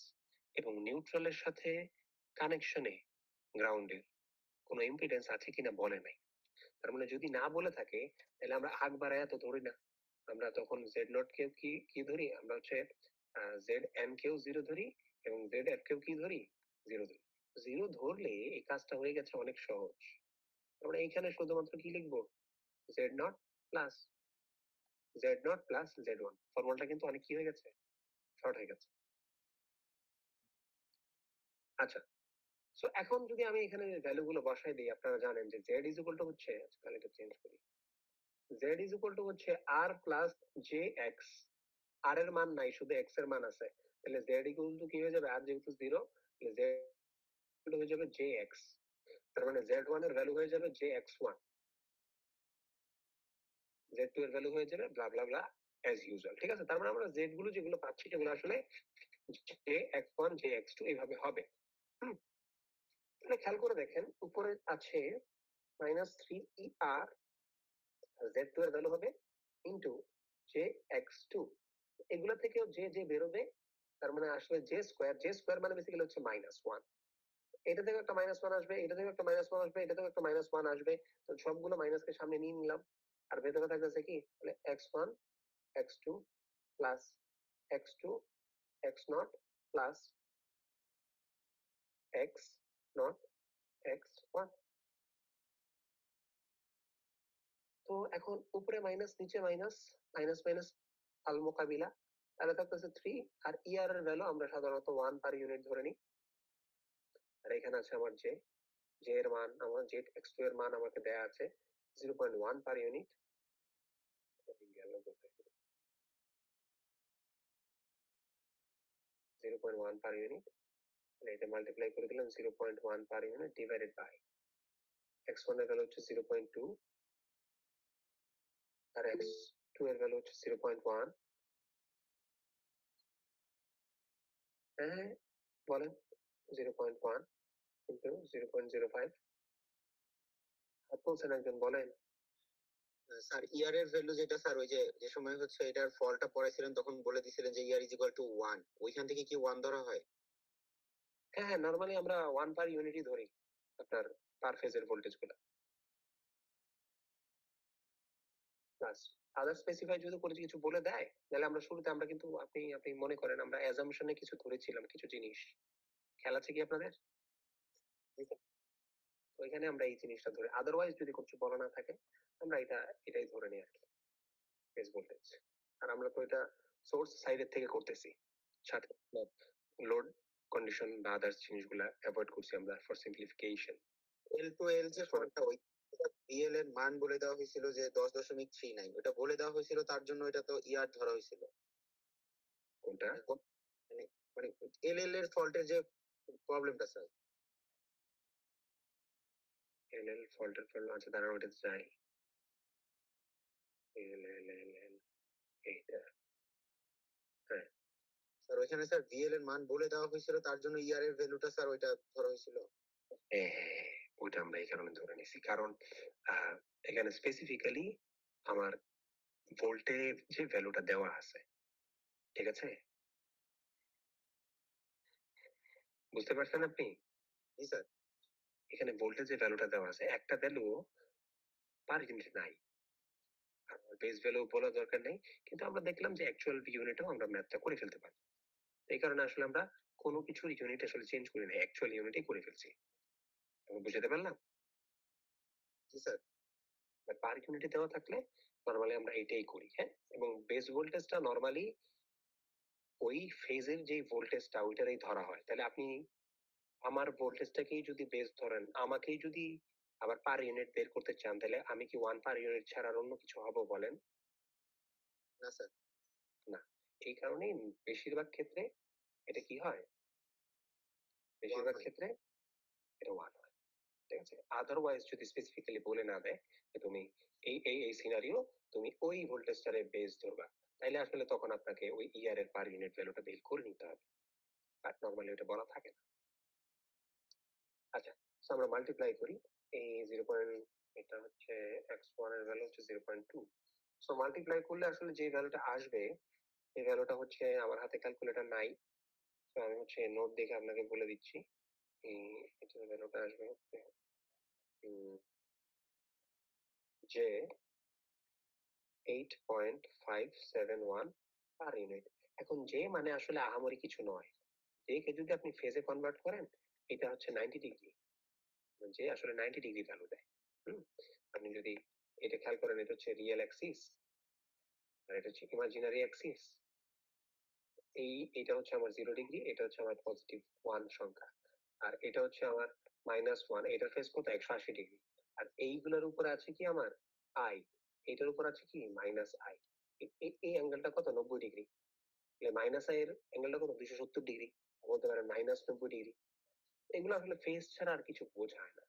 S1: এবং নিউট্রালের সাথে কানেকশনে গ্রাউন্ডের কোনো ইম্পিডেন্স আছে কিনা বলে নাই। তার মানে যদি না বলে থাকে তাহলে আমরা আগ বাড়ায় তো ধরি না, আমরা তখন জেড নট কেও কি কি ধরি, আমরা হচ্ছে জেড এন কেও জিরো ধরি এবং জেড এফ কেও কি ধরি, জিরো ধরি। জিরো ধরলে এই কাজটা হয়ে গেছে অনেক সহজ। আমরা এইখানে শুধুমাত্র কি লিখবো, Z naught plus Z one. ফর্মুলাটা কিন্তু অনেক কি হয়ে গেছে, শর্ট হয়ে গেছে। আচ্ছা, সো এখন যদি আমি এখানে ভ্যালু গুলো বসাই দিই, আপনারা জানেন যে জেড ইজ ইকুয়াল টু হচ্ছে, আজকাল এটা চেঞ্জ করি, জেড ইজ ইকুয়াল টু হচ্ছে আর প্লাস জে এক্স, আর এর মান নাই, শুধু এক্স এর মান আছে, তাহলে জেড ইকুয়াল টু কি হয়ে যাবে, আর যেহেতু জিরো, তাহলে জেড হয়ে যাবে জে এক্স, তার মানে জেড ওয়ান এর ভ্যালু হয়ে যাবে J X one, Z two এর ভ্যালু হয়ে যাবে ব্লা ব্লা ব্লা অ্যাজ ইউজুয়াল। ঠিক আছে, তার মানে আমরা জেড গুলো যেগুলো পাচ্ছি সেগুলো আসলে J X one J X two এইভাবে হবে। তাহলে খেয়াল করে দেখেন, উপরে আছে minus three E R, Z two এর ভ্যালু হবে ইন্টু জে এক্স টু, এগুলো থেকেও যে যে বেরোবে, তার মানে আসলে জে স্কোয়ার মানে বেসিক্যালি হচ্ছে মাইনাস ওয়ান, এটা থেকে একটা মাইনাস ওয়ান আসবে, এটা থেকে একটা মাইনাস ওয়ান আসবে, এটা থেকে একটা মাইনাস ওয়ান আসবে, তো সবগুলো মাইনাসকে সামনে নিয়ে নিলাম, আর ভেতরে থাকতেছে কি, তাহলে X one X two plus X two X naught plus X naught X one. তো এখন উপরে মাইনাস নিচে মাইনাস, মাইনাস মাইনাস আল মোকাবিলা, তাহলে থাকতেছে থ্রি, আর ইয়ার এর ভ্যালু আমরা সাধারণত ওয়ান পার ইউনিট ধরে নিই, আর এখানে আছে আমার জে, জে এর মান আমার জে এক্স টু এর মান আমাকে দেয়া আছে 0.1 পার ইউনিট, 0.1 পার ইউনিট, এটা মাল্টিপ্লাই করে দিলাম 0.1 per unit divided by X one এর ভ্যালু হচ্ছে 0.2, আর এক্স টু এর ভ্যালু হচ্ছে 0.1। হ্যাঁ বলেন, 0.1 ইন্টু 0.05, হাত তুলছেন একজন, বলেন।
S2: স্যার ইয়ার এর ভ্যালু যেটা স্যার ওই যে যে সময় হচ্ছে এটার ফলটা পড়াইছিলেন তখন বলে দিছিলেন যে ইয়ার ইজ ইকুয়াল টু 1, ওইখান থেকে কি 1 ধরা হয়?
S1: হ্যাঁ হ্যাঁ, নর্মালি আমরা ওয়ান পার ইউনিটই ধরি আপনার পার ফেজের ভোল্টেজ গুলা, প্লাস আদার স্পেসিফাই যদি করে কিছু বলে দেয়, তাহলে আমরা শুরুতে আমরা কিন্তু আপনি আপনি মনে করেন আমরা অ্যাজাম্পশনে কিছু ধরেছিলাম কিছু জিনিস, খেয়াল আছে কি আপনাদের? তো এখানে আমরা এই জিনিসটা ধরে, আদারওয়াইজ যদি কিছু বলা না থাকে আমরা এটাই ধরে নিই আর কি, ফেজ ভোল্টেজ। আর আমরা তো এটা সোর্স সাইডের থেকে করতেছি, সাথে লোড কন্ডিশন বা আদার্স জিনিসগুলা অ্যাভয়েড করছি আমরা ফর সিম্পলিফিকেশন।
S2: এল টু এল যে ফলটা ওই বিএল এর মান বলে দেওয়া হয়েছিল যে 10.39, ওটা বলে দেওয়া হয়েছিল, তার জন্য এটা তো ইয়ার ধরা হয়েছিল।
S1: কোনটা?
S2: মানে মানে এল এল এর ফল্টের যে প্রবলেমটা স্যার,
S1: এল ফল্টের ফল আছে, দাঁড়ান ওটাতে যাই, এল এইটা, হ্যাঁ
S2: স্যার ওইখানে স্যার ভিএল এর মান বলে দেওয়া হয়েছিল, তার জন্য ইয়ার এর ভ্যালুটা স্যার ওইটা ধরা হয়েছিল।
S1: হ্যাঁ, ওইটা আমরা এই কারণে ধরে নিছি, কারণ এখানে স্পেসিফিক্যালি আমার ভোল্টেজ যে ভ্যালুটা দেওয়া আছে, ঠিক আছে, বুঝতে পারছেন আপনি?
S2: জি স্যার।
S1: এখানে ভোল্টেজ যে ভ্যালুটা দেওয়া আছে, একটা ভ্যালু পার ইউনিট নাই, বেস ভ্যালু বলা দরকার নেই, কিন্তু আমরা দেখলাম যে অ্যাকচুয়াল ইউনিটেও আমরা ম্যাথটা করে ফেলতে পারি, এই কারণে আসলে আমরা কোনো কিছুর ইউনিট আসলে চেঞ্জ করি না, অ্যাকচুয়াল ইউনিটই করে ফেলছি। আমি বুঝাতে পারলাম?
S2: জি স্যার।
S1: পার ইউনিটে দেওয়া থাকলে নরমালি আমরা এটাই করি, হ্যাঁ, এবং বেস ভোল্টেজটা নরমালি ওই ফেজের যে ভোল্টেজটা ওইটারই ধরা হয়, তাহলে আপনি আমার ভোল্টেজটাকেই যদি বেস ধরেন, আমাকেই যদি আবার পার ইউনিট বের করতে চান, তাহলে আমি কি ওয়ান পার ইউনিট ছাড়া আর অন্য কিছু হবো বলেন?
S2: না স্যার।
S1: না, এই কারণেই বেশিরভাগ ক্ষেত্রে এটা কি হয়, বেশিরভাগ
S2: হয়।
S1: ক্ষেত্রে এটা ওয়ান হয়, ঠিক আছে। আদারওয়াইজ যদি স্পেসিফিক্যালি বলে না দেয় যে তুমি এই সিনারিও তুমি ওই ভোল্টেজটারে বেস ধরবা, তাইলে আসলে তখন আপনাকে ওই ইয়ার এর পার ইউনিট ভ্যালুটা বের করে নিতে হবে, বাট নরমালি ওটা বলা থাকে না। আচ্ছা, so আমরা মাল্টিপ্লাই করি, এই 0. এটা হচ্ছে x1 এর ভ্যালু হচ্ছে 0.2, সো মাল্টিপ্লাই করলে আসলে যে ভ্যালুটা আসবে এই ভ্যালুটা হচ্ছে, আমার হাতে ক্যালকুলেটর নাই, তো আমি হচ্ছে নোট দেখে আপনাকে বলে দিচ্ছি, এটার ভ্যালুটা আসবে হচ্ছে যে 8.571 পার ইউনিট। এখন যে মানে আসলে আহামরি কিছু নয়, যে কে যদি আপনি ফেজে কনভার্ট করেন এটা হচ্ছে 90 ডিগ্রি, যে আসলে 90 ডিগ্রি ভ্যালু দেয়। আপনি যদি এটা খেয়াল করেন, এটা হচ্ছে রিয়েল অ্যাক্সিস আর এটা হচ্ছে ইমাজিনারি অ্যাক্সিস, এটা হচ্ছে আমার 0 ডিগ্রি, এটা হচ্ছে আমার পজিটিভ 1 সংখ্যা, আর এটা হচ্ছে আমার -1, এটার ফেজ কত 180 ডিগ্রি, আর এইগুলোর উপরে আছে কি আমার আই, এইটার উপর আছে কি মাইনাস আই, এই অ্যাঙ্গেলটা কত 90 ডিগ্রি, মাইনাস আই এর অ্যাঙ্গেলটা কত 270 ডিগ্রি, বলতে পারেন -90 ডিগ্রি। এগুলো আসলে ফেস ছাড়া আর কিছু বোঝায় না।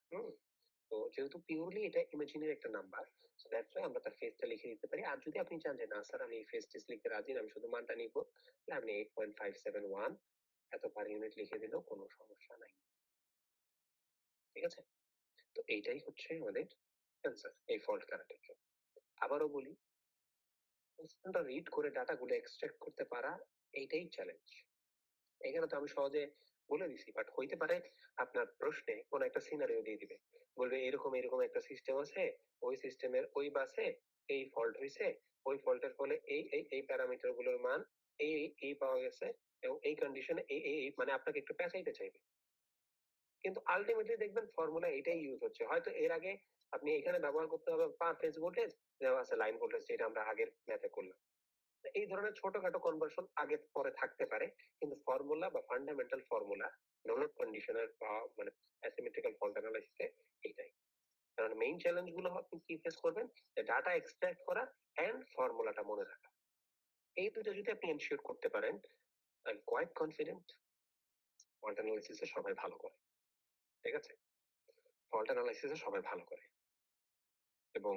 S1: তো যেহেতু পিওরলি এটা ইমাজিনারি একটা নাম্বার, সো দ্যাটস ওয়াই আমরা তার ফেসটা লিখে দিতে পারি। আর যদি আপনি চান যে না স্যার আমি এই ফেস টেস লিখতে রাজি না, আমি শুধু মানটা নিব, তাহলে আপনি 8.571 এত পার ইউনিট লিখে দিলেও কোনো সমস্যা নাই। ঠিক আছে, তো এইটাই হচ্ছে আমাদের অ্যান্সার এই ফল্ট কারেক্টের জন্য। আবারও বলি, সিস্টেমটা রিড করে ডাটাগুলো এক্সট্রাক্ট করতে পারা, এইটাই চ্যালেঞ্জ। এখানে তো আমি সহজে বলে দিছি, বাট হইতে পারে আপনার প্রশ্নে কোন একটা সিনারিও দিয়ে দিবে, বলবে এরকম এরকম একটা সিস্টেম আছে, ওই সিস্টেমের ওই বাসে এই ফল্ট হয়েছে, ওই ফল্টের ফলে এই প্যারামিটার গুলোর মান এই পাওয়া গেছে, এবং এই কন্ডিশনে এই মানে আপনাকে একটু পেঁচাইতে চাইবে, কিন্তু আলটিমেটলি দেখবেন ফর্মুলা এটাই ইউজ হচ্ছে। হয়তো এর আগে আপনি এখানে ব্যবহার করতে হবে পার ফেজ ভোল্টেজ, দেওয়া আছে লাইন ভোল্টেজ, যেটা আমরা আগের ম্যাথে করলাম। তো এই ধরনের ছোটখাটো কনভার্সন আগে পরে থাকতে পারে, কিন্তু ফর্মুলা বা ফান্ডামেন্টাল ফর্মুলা নো লোড কন্ডিশনের বা মানে অ্যাসিমেট্রিক্যাল ফল্ট অ্যানালাইসিসে এইটাই। কারণ মেইন চ্যালেঞ্জ গুলো আপনি কি ফেস করবেন, যে ডাটা এক্সট্রাক্ট করা এন্ড ফর্মুলাটা মনে রাখা। এই দুটো যদি আপনি এনশিওর করতে পারেন, I am quite confident fault অ্যানালাইসিসে সবাই ভালো করে। ঠিক আছে, ফল্ট অ্যানালাইসিসে সবাই ভালো করে। এবং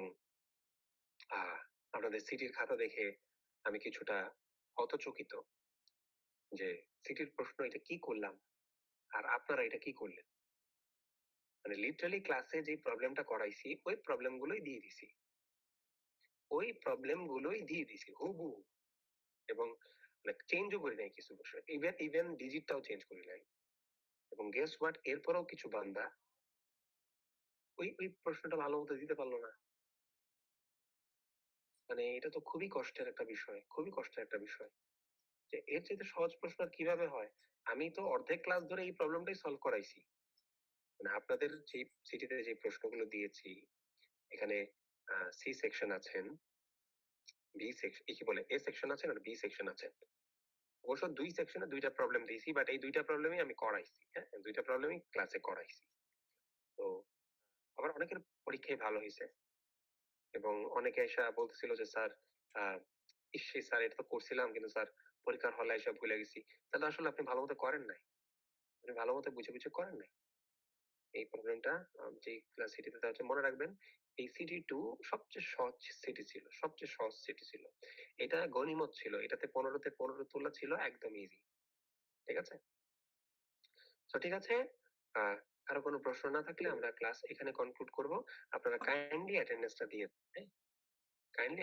S1: আপনাদের সিটির খাতা দেখে আমি কিছুটা হতচকিত যে সিটির প্রশ্ন এটা কি করলাম আর আপনারা এটা কি করলেন। মানে লিটারালি ক্লাসে যে প্রবলেমটা করাইছি ওই প্রবলেমগুলোই দিয়ে দিছি, হুবহু, এবং মানে চেঞ্জও করি নাই কিছু বিষয়, ইভেন ডিজিটটাও চেঞ্জ করি নাই। এবং গেস হোয়াট, এরপরেও কিছু বান্দা ওই প্রশ্নটা ভালো মতো দিতে পারলো না। মানে এটা তো খুবই কষ্টের একটা বিষয়, খুবই কষ্টের একটা বিষয়, যে এর চাইতে সহজ প্রশ্ন আর কিভাবে হয়। আমি তো অর্ধেক ক্লাস ধরে এই প্রবলেমটাই সলভ করাইছি। মানে আপনাদের যে সিটিতে যে প্রশ্নগুলো দিয়েছি, এখানে সি সেকশন আছেন, বি সেকশন কি বলে এ সেকশন আছেন আর বি সেকশন আছেন। অবশ্য দুই সেকশনে দুইটা প্রবলেম দিয়েছি, বাট এই দুইটা প্রবলেমই আমি করাইছি। হ্যাঁ, দুইটা প্রবলেমই ক্লাসে করাইছি। তো আবার অনেকের পরীক্ষায় ভালো হয়েছে, এবং অনেকে এসে বলতেছিল যে স্যার স্যার এটা তো করছিলাম, কিন্তু স্যার পরীক্ষার হলে এসে ভুলে গেছি। তাহলে আসলে আপনি ভালো মতো করেন নাই, আপনি ভালো মতো বুঝে বুঝে করেন নাই এই প্রবলেমটা। যে ক্লাস সিটিতে দেওয়া হচ্ছে, মনে রাখবেন এই সিটি টু সবচেয়ে সহজ সিটি ছিল, সবচেয়ে সহজ সিটি ছিল। এটা গনিমত ছিল, এটাতে 15তে 15 তোলা ছিল, একদম ইজি। ঠিক আছে, তো ঠিক আছে, আরো কোনো প্রশ্ন না থাকলে আমরা ক্লাস এখানে কনক্লুড করব। আপনারা কাইন্ডলি অ্যাটেন্ডেন্সটা দিয়ে, কাইন্ডলি